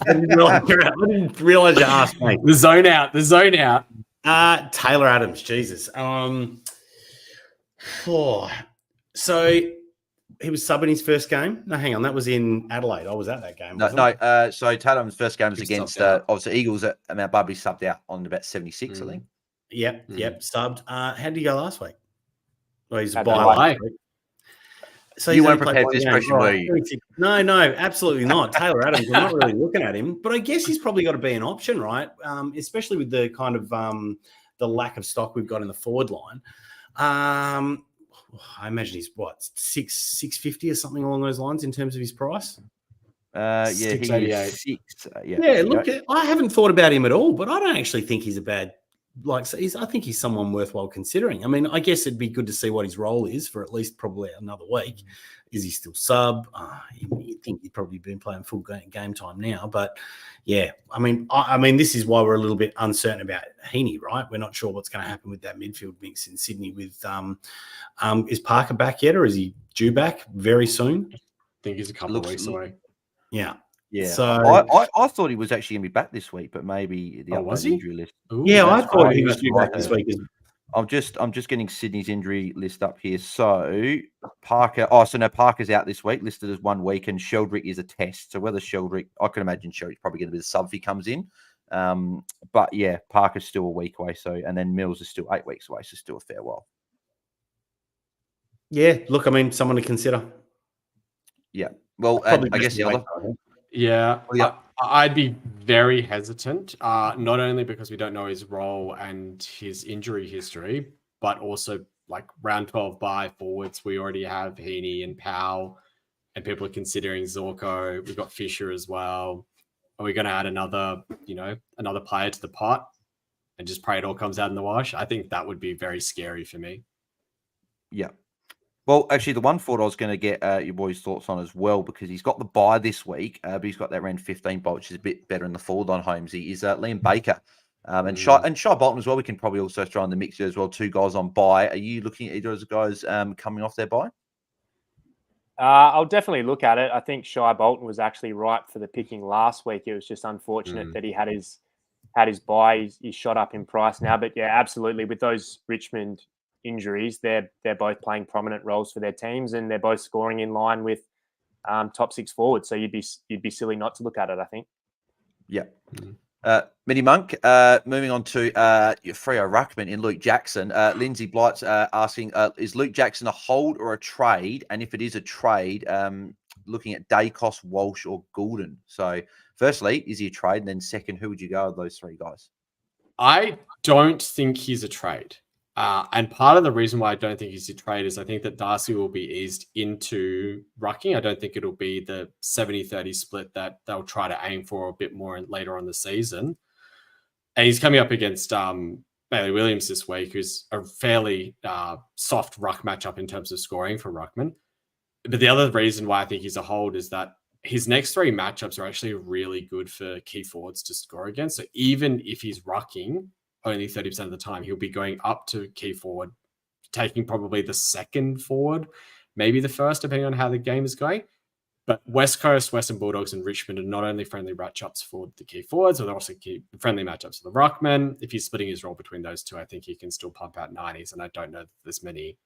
didn't realize you asked me. The zone out. Taylor Adams, Jesus. So he was subbing his first game. No, hang on, that was in Adelaide. I was at that game. So Taylor Adams' first game was against obviously Eagles at Mount Barbie, subbed out on about 76, I think. Yep, subbed. How did he go last week? Well, he's a buy last week. So you weren't prepared for this question, were you? No, absolutely not. Taylor Adams, I'm not really looking at him, but I guess he's probably got to be an option, right? Especially with the kind of the lack of stock we've got in the forward line. I imagine he's what, 650 or something along those lines in terms of his price. He's 6. Look, I haven't thought about him at all, but I don't actually think he's a bad. I think he's someone worthwhile considering. I mean, I guess it'd be good to see what his role is for at least probably another week. Is he still sub? You'd think he'd probably been playing full game time now. But yeah, I mean, this is why we're a little bit uncertain about Heeney, right? We're not sure what's going to happen with that midfield mix in Sydney. With is Parker back yet, or is he due back very soon? I think he's a couple of weeks away. Yeah. Yeah, so I thought he was actually going to be back this week, but maybe the injury list. Ooh, I thought he was due back this week. I'm just getting Sydney's injury list up here. So Parker, Parker's out this week, listed as 1 week, and Sheldrick is a test. So whether Sheldrick, I can imagine Sheldrick's probably going to be the sub if he comes in. But yeah, Parker's still a week away. So, and then Mills is still 8 weeks away. So still a fair while. Yeah, look, I mean, someone to consider. Yeah. Well, Probably I guess the other. Yeah, Well, yeah. I'd be very hesitant, not only because we don't know his role and his injury history, but also like round 12 bye forwards. We already have Heeney and Powell, and people are considering Zorko. We've got Fisher as well. Are we going to add another player to the pot and just pray it all comes out in the wash? I think that would be very scary for me. Yeah. Well, actually, the one forward I was going to get your boys' thoughts on as well, because he's got the bye this week, but he's got that round 15 bye, which is a bit better in the forward on Holmesy, is Liam Baker. And Shy Bolton as well, we can probably also throw in the mix here as well. 2 guys on bye. Are you looking at either of those guys coming off their bye? I'll definitely look at it. I think Shy Bolton was actually right for the picking last week. It was just unfortunate that he had his bye. He's shot up in price now. But yeah, absolutely. With those Richmond injuries, they're both playing prominent roles for their teams, and they're both scoring in line with top 6 forwards. So you'd be silly not to look at it, I think. Yeah. MiniMonk, moving on to your Freo Ruckman in Luke Jackson. Lindsay Blight's asking, is Luke Jackson a hold or a trade? And if it is a trade, looking at Dacos, Walsh, or Goulden. So firstly, is he a trade? And then second, who would you go with those 3 guys? I don't think he's a trade. And part of the reason why I don't think he's a trade is I think that Darcy will be eased into rucking. I don't think it'll be the 70-30 split that they'll try to aim for a bit more later on the season. And he's coming up against Bailey Williams this week, who's a fairly soft ruck matchup in terms of scoring for Ruckman. But the other reason why I think he's a hold is that his next 3 matchups are actually really good for key forwards to score against. So even if he's rucking only 30% of the time, he'll be going up to key forward, taking probably the second forward, maybe the first, depending on how the game is going. But West Coast, Western Bulldogs, and Richmond are not only friendly matchups for the key forwards, but they're also friendly matchups for the Ruckman. If he's splitting his role between those 2, I think he can still pump out 90s. And I don't know that there's many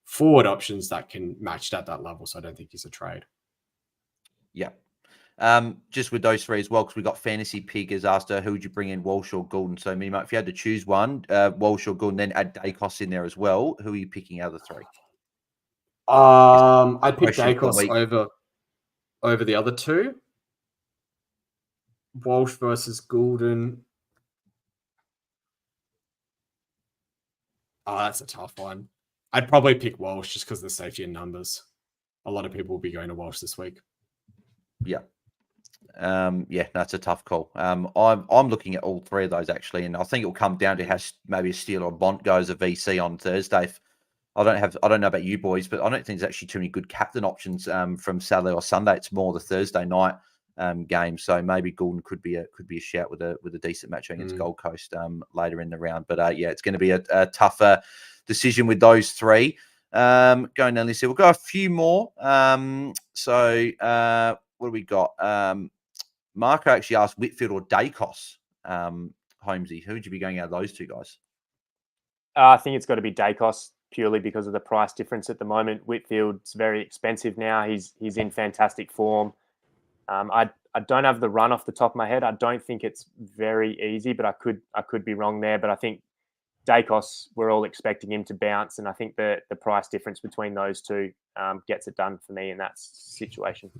forward options that can match at that level. So I don't think he's a trade. Yeah. Just with those 3 as well, because we got Fantasy Pig has asked her, who would you bring in, Walsh or Goulden? So, Minimum, if you had to choose one, Walsh or Goulden, then add Dacos in there as well, who are you picking out of the 3? I'd pick Dacos over the other 2. Walsh versus Goulden. Oh, that's a tough one. I'd probably pick Walsh just because of the safety in numbers. A lot of people will be going to Walsh this week. Yeah. That's a tough call. I'm looking at all 3 of those actually, and I think it will come down to how maybe a Steele or Bont goes a VC on Thursday. I don't know about you boys, but I don't think there's actually too many good captain options from Saturday or Sunday. It's more the Thursday night game, so maybe Goulden could be a shout with a decent match against Gold Coast later in the round. But it's going to be a tougher decision with those 3. Going down this here, we'll go a few more. What do we got? Marco actually asked Whitfield or Dacos. Holmesy, who would you be going out of those 2 guys? I think it's got to be Dacos purely because of the price difference at the moment. Whitfield's very expensive now. He's in fantastic form. I don't have the run off the top of my head. I don't think it's very easy, but I could be wrong there. But I think Dacos, we're all expecting him to bounce, and I think the price difference between those 2 gets it done for me in that situation.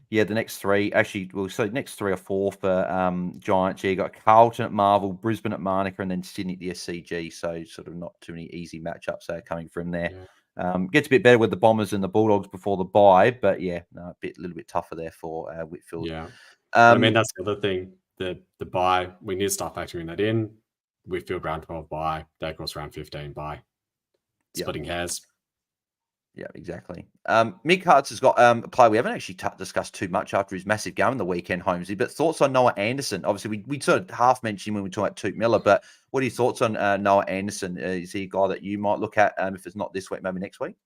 Yeah, the next 3, actually, next 3 or 4 for Giants. Yeah, you got Carlton at Marvel, Brisbane at Manuka, and then Sydney at the SCG. So sort of not too many easy matchups coming from there. Yeah. Gets a bit better with the Bombers and the Bulldogs before the bye, but a little bit tougher there for Whitfield. Yeah, I mean that's the other thing. The bye, we need to start factoring that in. Whitfield round 12 bye, Dacos round 15 bye. Splitting hairs. Yeah, exactly. Mick Hartz has got a player we haven't actually discussed too much after his massive game in the weekend, Holmesy, but thoughts on Noah Anderson? Obviously, we sort of half mentioned when we talked about Toot Miller, but what are your thoughts on Noah Anderson? Is he a guy that you might look at if it's not this week, maybe next week?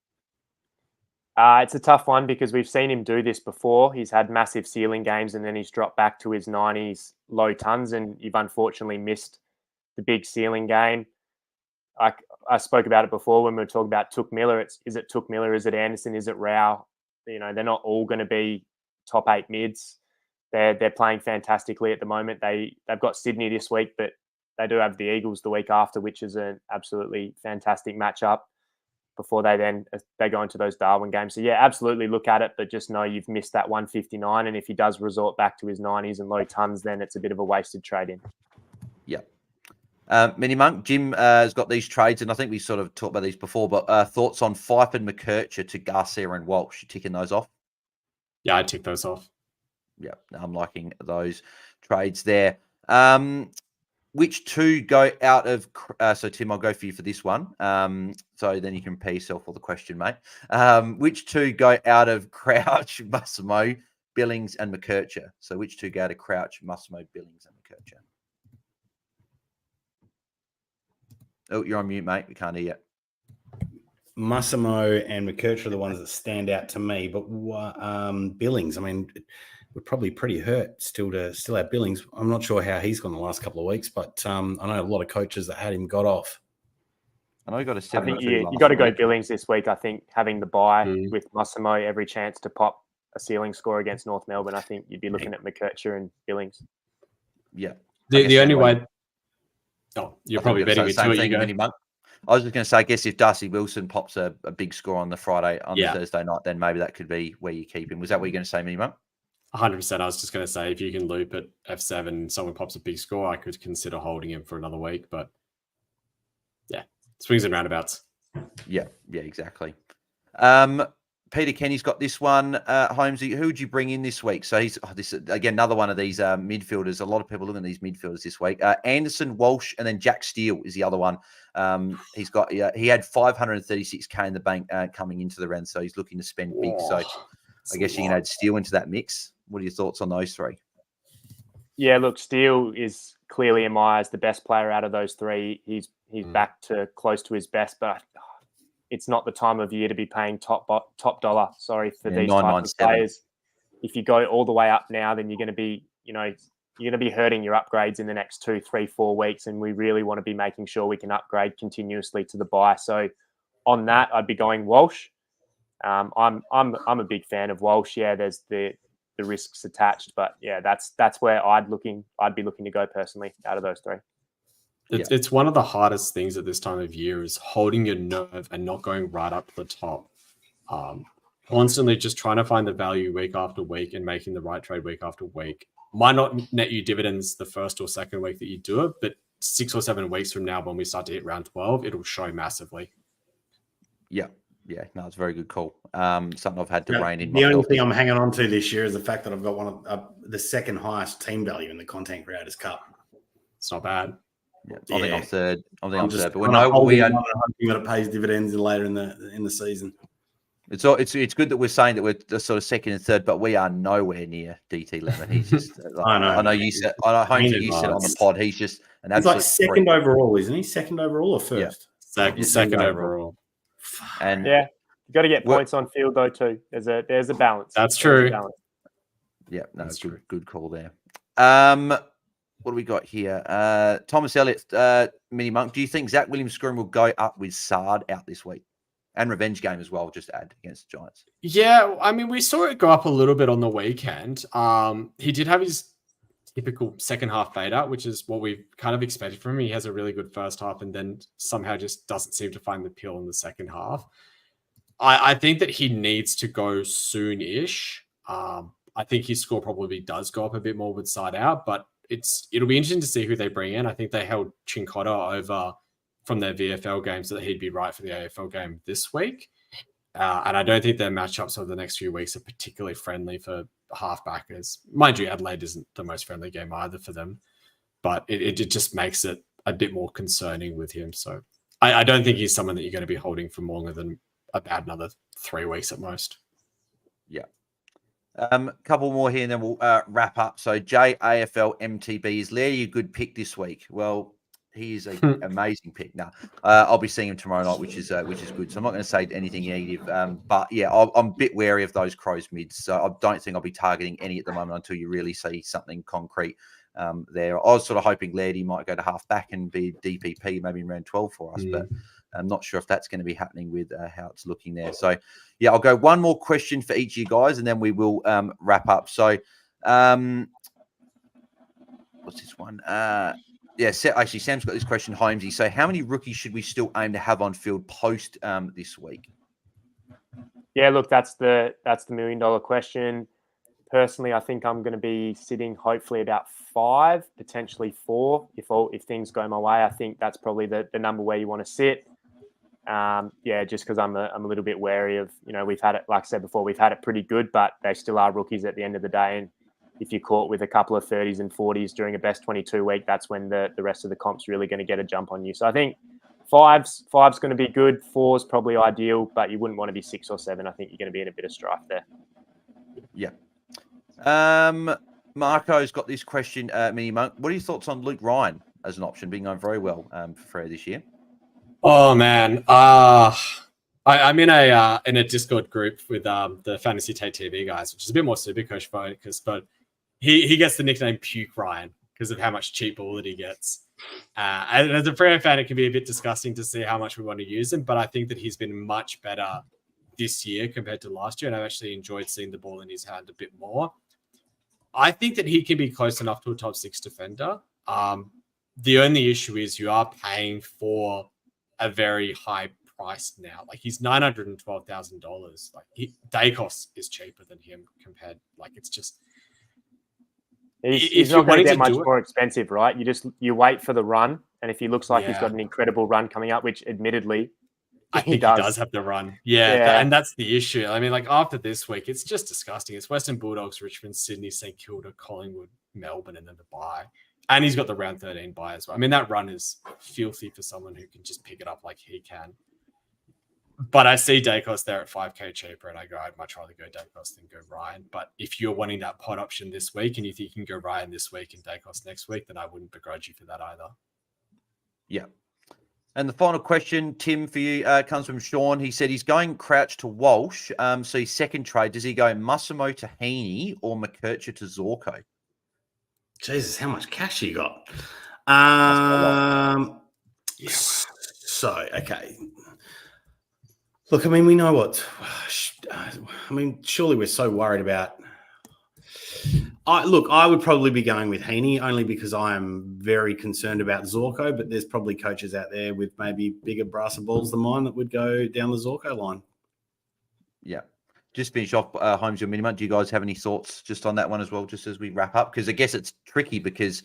It's a tough one because we've seen him do this before. He's had massive ceiling games and then he's dropped back to his 90s low tons, and you've unfortunately missed the big ceiling game. I spoke about it before when we were talking about Took Miller. Is it Took Miller? Is it Anderson? Is it Rao? They're not all going to be top 8 mids. They're playing fantastically at the moment. They've got Sydney this week, but they do have the Eagles the week after, which is an absolutely fantastic matchup before they go into those Darwin games. So, yeah, absolutely look at it, but just know you've missed that 159. And if he does resort back to his 90s and low tons, then it's a bit of a wasted trade-in. Yeah. MiniMonk, Jim has got these trades, and I think we sort of talked about these before, but thoughts on Fife and McKercher to Garcia and Walsh? You ticking those off? Yeah, I'd tick those off. Yeah, I'm liking those trades there. Which two go out of... so, Tim, I'll go for you for this one. So then you can pay yourself for the question, mate. Which two go out of Crouch, Massimo, Billings, and McKercher? So which two go out of Crouch, Massimo, Billings, and McKercher? Oh, you're on mute, mate. We can't hear you. Massimo and McKercher are the ones that stand out to me, but Billings, I mean, we're probably pretty hurt still have Billings. I'm not sure how he's gone the last couple of weeks, but I know a lot of coaches that had him got off. I know you got a 7. I think you got to go Billings this week. I think having the bye with Massimo, every chance to pop a ceiling score against North Melbourne, I think you'd be looking at McKercher and Billings. Yeah. The only way... Oh, you're probably betting me to it. I was just going to say, I guess if Darcy Wilson pops a big score on the Thursday night, then maybe that could be where you keep him. Was that what you're going to say, MiniMonk? 100%. I was just going to say, if you can loop at F7 and someone pops a big score, I could consider holding him for another week. But yeah, swings and roundabouts. Yeah, exactly. Peter Kenny's got this one. Holmesy, who would you bring in this week? So he's this again, another one of these midfielders. A lot of people looking at these midfielders this week. Anderson, Walsh, and then Jack Steele is the other one. He had 536k in the bank coming into the round, so he's looking to spend big. So I guess you can add Steele into that mix. What are your thoughts on those three? Yeah, look, Steele is clearly in my eyes the best player out of those three. He's back to close to his best, but it's not the time of year to be paying top dollar. For these types of players. If you go all the way up now, then you're going to be, you're going to be hurting your upgrades in the next 2, 3, 4 weeks, and we really want to be making sure we can upgrade continuously to the buy. So, on that, I'd be going Walsh. I'm a big fan of Walsh. Yeah, there's the risks attached, but yeah, that's where I'd be looking to go personally out of those three. It's one of the hardest things at this time of year is holding your nerve and not going right up to the top. Constantly just trying to find the value week after week and making the right trade week after week. Might not net you dividends the first or second week that you do it, but 6 or 7 weeks from now, when we start to hit round 12, it'll show massively. Yeah, no, it's a very good call. Something I've had to rein in. The only thing I'm hanging on to this year is the fact that I've got one of the second highest team value in the Content Creators Cup. It's not bad. Yeah, I think I'm third. But we are hoping that it pays dividends later in the season. It's good that we're saying that we're sort of second and third, but we are nowhere near DT Lemon. He's just I know you said on the pod. He's just an absolute. He's like second overall, isn't he? Second overall or first? Yeah. Second overall. And yeah, you got to get points on field though too. There's a balance. That's true. Yeah, no, it's good call there. What do we got here? Thomas Elliott, MiniMonk. Do you think Zach Williams-Scroom will go up with Sard out this week? And revenge game as well, just add against the Giants. Yeah, I mean, we saw it go up a little bit on the weekend. He did have his typical second half fade out, which is what we've kind of expected from him. He has a really good first half and then somehow just doesn't seem to find the pill in the second half. I think that he needs to go soon-ish. I think his score probably does go up a bit more with side out, but it'll be interesting to see who they bring in. I think they held Chincotta over from their VFL game so that he'd be right for the AFL game this week. And I don't think their matchups over the next few weeks are particularly friendly for halfbackers. Mind you, Adelaide isn't the most friendly game either for them, but it just makes it a bit more concerning with him. So I don't think he's someone that you're going to be holding for longer than about another 3 weeks at most. Yeah. Couple more here and then we'll wrap up. So JAFL MTB, is Larry a good pick this week? Well, he is an amazing pick. Now, I'll be seeing him tomorrow night, which is good. So I'm not going to say anything negative. But yeah, I'm a bit wary of those Crows mids. So I don't think I'll be targeting any at the moment until you really see something concrete there. I was sort of hoping Lairdy might go to half back and be DPP maybe in round 12 for us, but I'm not sure if that's going to be happening with how it's looking there. So yeah, I'll go one more question for each of you guys, and then we will wrap up. So what's this one? Yeah, actually, Sam's got this question, Holmesy. So how many rookies should we still aim to have on field post this week? Yeah, look, that's the $1 million question. Personally, I think I'm going to be sitting hopefully about 5, potentially 4. If things go my way, I think that's probably the number where you want to sit. Just because I'm a little bit wary of, we've had it, like I said before, we've had it pretty good, but they still are rookies at the end of the day. And if you're caught with a couple of 30s and 40s during a best 22 week, that's when the rest of the comp's really going to get a jump on you. So I think five's going to be good. 4's probably ideal, but you wouldn't want to be 6 or 7. I think you're going to be in a bit of strife there. Yeah. Marco's got this question, MiniMonk. What are your thoughts on Luke Ryan as an option, being going very well for Freo this year? Oh man, I'm in a Discord group with the Fantasy Tate TV guys, which is a bit more Supercoach focused, but he gets the nickname Puke Ryan because of how much cheap ball that he gets. And as a Freo fan, it can be a bit disgusting to see how much we want to use him, but I think that he's been much better this year compared to last year, and I've actually enjoyed seeing the ball in his hand a bit more. I think that he can be close enough to a top 6 defender. The only issue is you are paying for a very high price now. Like, he's $912,000. Like, Dacos is cheaper than him compared. Like, it's just he's not going to get much more expensive, right? You wait for the run, and if he looks like he's got an incredible run coming up, which admittedly I think he does have the run. Yeah. And that's the issue. I mean, like, after this week, it's just disgusting. It's Western Bulldogs, Richmond, Sydney, St Kilda, Collingwood, Melbourne, and then the bye. And he's got the round 13 bye as well. I mean, that run is filthy for someone who can just pick it up like he can. But I see Dacos there at 5K cheaper, and I go, I'd much rather go Dacos than go Ryan. But if you're wanting that pod option this week and you think you can go Ryan this week and Dacos next week, then I wouldn't begrudge you for that either. Yeah. And the final question, Tim, for you comes from Sean. He said he's going Crouch to Walsh. So his second trade, does he go Massimo to Heeney or McKercher to Zorko? Jesus, how much cash you got? So, okay. Look, I mean, we know what. I mean, surely we're so worried about. I would probably be going with Heeney only because I am very concerned about Zorko, but there's probably coaches out there with maybe bigger brass and balls than mine that would go down the Zorko line. Yeah. Just finish off, Holmes, your minimum. Do you guys have any thoughts just on that one as well, just as we wrap up? Because I guess it's tricky because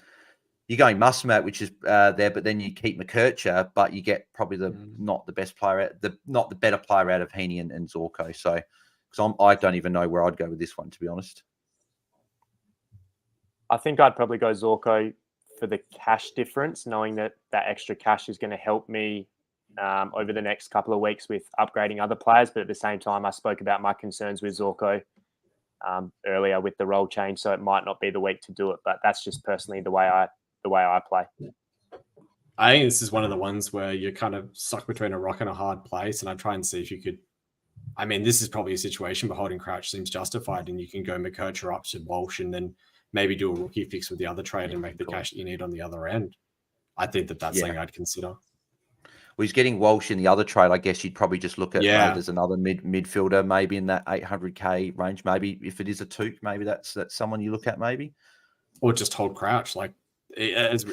you're going Musmat, which is there, but then you keep McKercher, but you get probably not the best player, not the better player out of Heeney and Zorko. So, because I don't even know where I'd go with this one, to be honest. I think I'd probably go Zorko for the cash difference, knowing that extra cash is going to help me over the next couple of weeks with upgrading other players. But at the same time, I spoke about my concerns with Zorko earlier with the role change, so it might not be the week to do it. But that's just personally the way I play. I think this is one of the ones where you're kind of stuck between a rock and a hard place, and I try and see if you could. I mean, this is probably a situation, but holding Crouch seems justified, and you can go McKercher up to Walsh, and then maybe do a rookie fix with the other trade and make the cash that you need on the other end. I think that's something I'd consider. Well, he's getting Walsh in the other trade. I guess you'd probably just look at there's another midfielder, maybe in that 800K range. Maybe if it is a Took, maybe that's someone you look at, maybe. Or just hold Crouch. Like, Crouch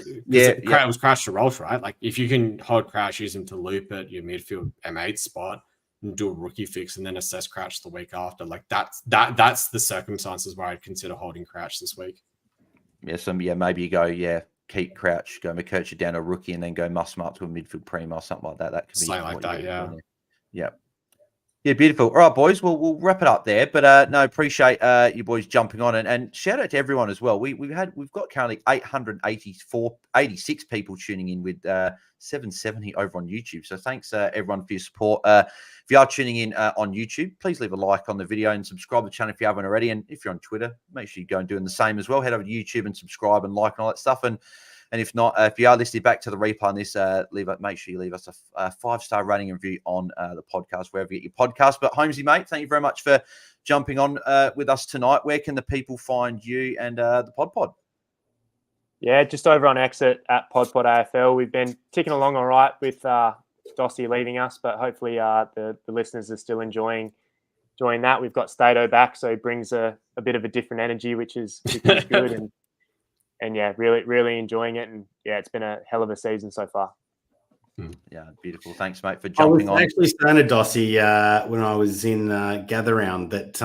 was Crouch to Walsh, right? Like, if you can hold Crouch, use him to loop at your midfield M8 spot and do a rookie fix and then assess Crouch the week after. Like, that's the circumstances where I'd consider holding Crouch this week. Maybe you go, keep Crouch, go McKercher down a rookie and then go Musma up to a midfield primo or something like that. That could be something like that, Yeah, beautiful. All right, boys, we'll wrap it up there. But appreciate you boys jumping on and shout out to everyone as well. We've got currently 86 people tuning in with 770 over on YouTube. So thanks everyone for your support. If you are tuning in on YouTube, please leave a like on the video and subscribe to the channel if you haven't already. And if you're on Twitter, make sure you go and doing the same as well. Head over to YouTube and subscribe and like and all that stuff. And if not, if you are listening back to the replay on this, make sure you leave us a 5-star rating and review on the podcast, wherever you get your podcast. But Holmesy, mate, thank you very much for jumping on with us tonight. Where can the people find you and the PodPod? Yeah, just over on exit at PodPod AFL. We've been ticking along all right with Dossie leaving us, but hopefully the listeners are still enjoying that. We've got Stato back, so he brings a bit of a different energy, which is good. yeah, really enjoying it. And yeah, it's been a hell of a season so far. Yeah, beautiful. Thanks, mate, for jumping on. I was actually saying to Dossie when I was in Gather Round that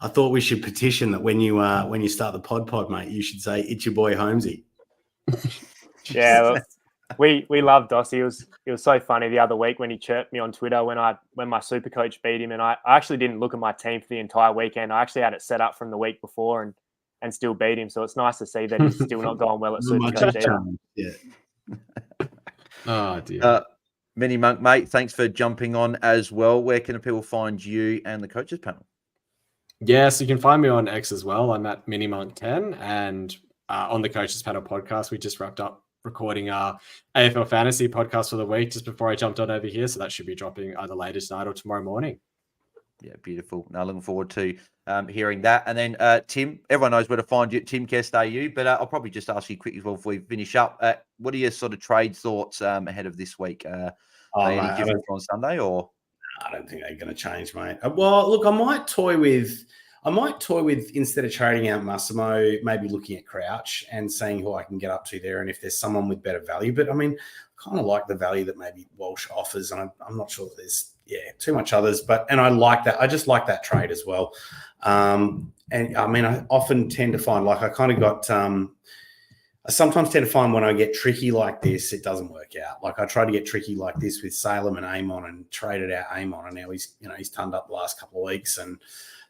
I thought we should petition that when you start the pod, mate, you should say it's your boy Holmsey. Yeah, look, we love Dossie. It was so funny the other week when he chirped me on Twitter when my super coach beat him, and I actually didn't look at my team for the entire weekend. I actually had it set up from the week before and still beat him. So it's nice to see that he's still not going well at super coach either. Yeah. Oh dear. MiniMonk, mate, thanks for jumping on as well. Where can people find you and the coaches panel? Yes, you can find me on X as well. I'm at MiniMonk10, and on the Coaches Panel podcast, we just wrapped up recording our AFL Fantasy podcast for the week just before I jumped on over here. So that should be dropping either later tonight or tomorrow morning. Yeah, beautiful. Now looking forward to hearing that. And then Tim, everyone knows where to find you, Tim Kest AU, but I'll probably just ask you quick as well before we finish up. What are your sort of trade thoughts ahead of this week? Any different on Sunday, or? I don't think they're going to change, mate. Well, look, I might toy with instead of trading out Massimo, maybe looking at Crouch and seeing who I can get up to there, and if there's someone with better value. But I mean, I kind of like the value that maybe Walsh offers, and I'm not sure that there's too much others. And I like that. I just like that trade as well. And I mean, I often tend to find I kind of got. I sometimes tend to find when I get tricky like this, it doesn't work out. Like I tried to get tricky like this with Salem and Amon and traded out Amon, and now he's turned up the last couple of weeks. And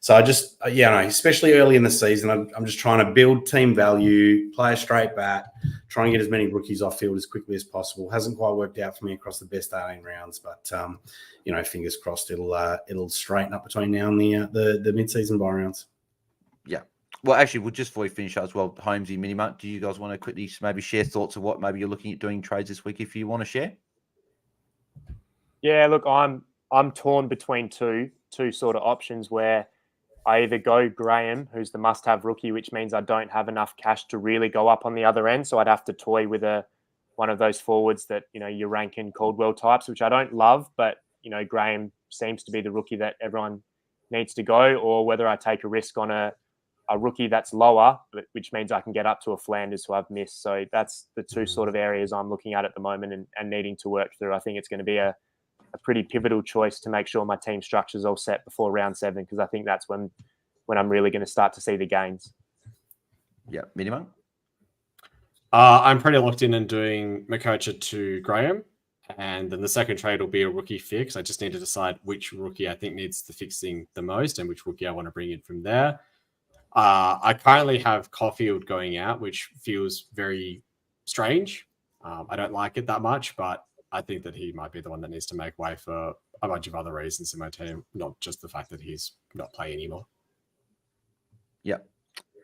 so I just, especially early in the season, I'm just trying to build team value, play a straight bat, try and get as many rookies off field as quickly as possible. Hasn't quite worked out for me across the best 18 rounds, but fingers crossed it'll straighten up between now and the mid-season bye rounds. Yeah. Well, actually, we'll just before we finish up as well, Holmesy, MiniMonk, do you guys want to quickly maybe share thoughts of what maybe you're looking at doing trades this week if you want to share? Yeah, look, I'm torn between two sort of options where I either go Graham, who's the must-have rookie, which means I don't have enough cash to really go up on the other end, so I'd have to toy with one of those forwards that your Rankin Caldwell types, which I don't love, but Graham seems to be the rookie that everyone needs to go, or whether I take a risk on a rookie that's lower, which means I can get up to a Flanders who I've missed. So that's the two sort of areas I'm looking at the moment and needing to work through. I think it's going to be a pretty pivotal choice to make sure my team structure is all set before round 7, because I think that's when I'm really going to start to see the gains. Yeah, MiniMonk? I'm pretty locked in and doing Makocha to Graham. And then the second trade will be a rookie fix. I just need to decide which rookie I think needs the fixing the most and which rookie I want to bring in from there. I currently have Caulfield going out, which feels very strange. I don't like it that much, but I think that he might be the one that needs to make way for a bunch of other reasons in my team, not just the fact that he's not playing anymore. Yeah.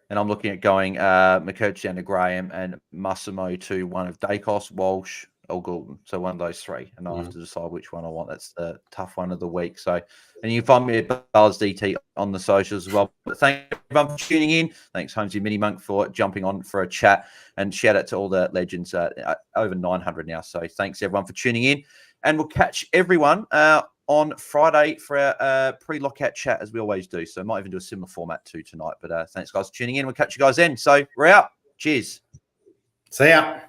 And I'm looking at going McCurch down to Graham and Massimo to one of Dacos, Walsh, or Goulden. So one of those three. And I'll have to decide which one I want. That's the tough one of the week. So, and you can find me at Bails DT on the socials as well. But thank everyone for tuning in. Thanks, Holmesy MiniMonk, for jumping on for a chat. And shout out to all the legends, over 900 now. So thanks everyone for tuning in. And we'll catch everyone on Friday for our pre-lockout chat, as we always do. So might even do a similar format to tonight. But thanks, guys, for tuning in. We'll catch you guys then. So we're out. Cheers. See ya.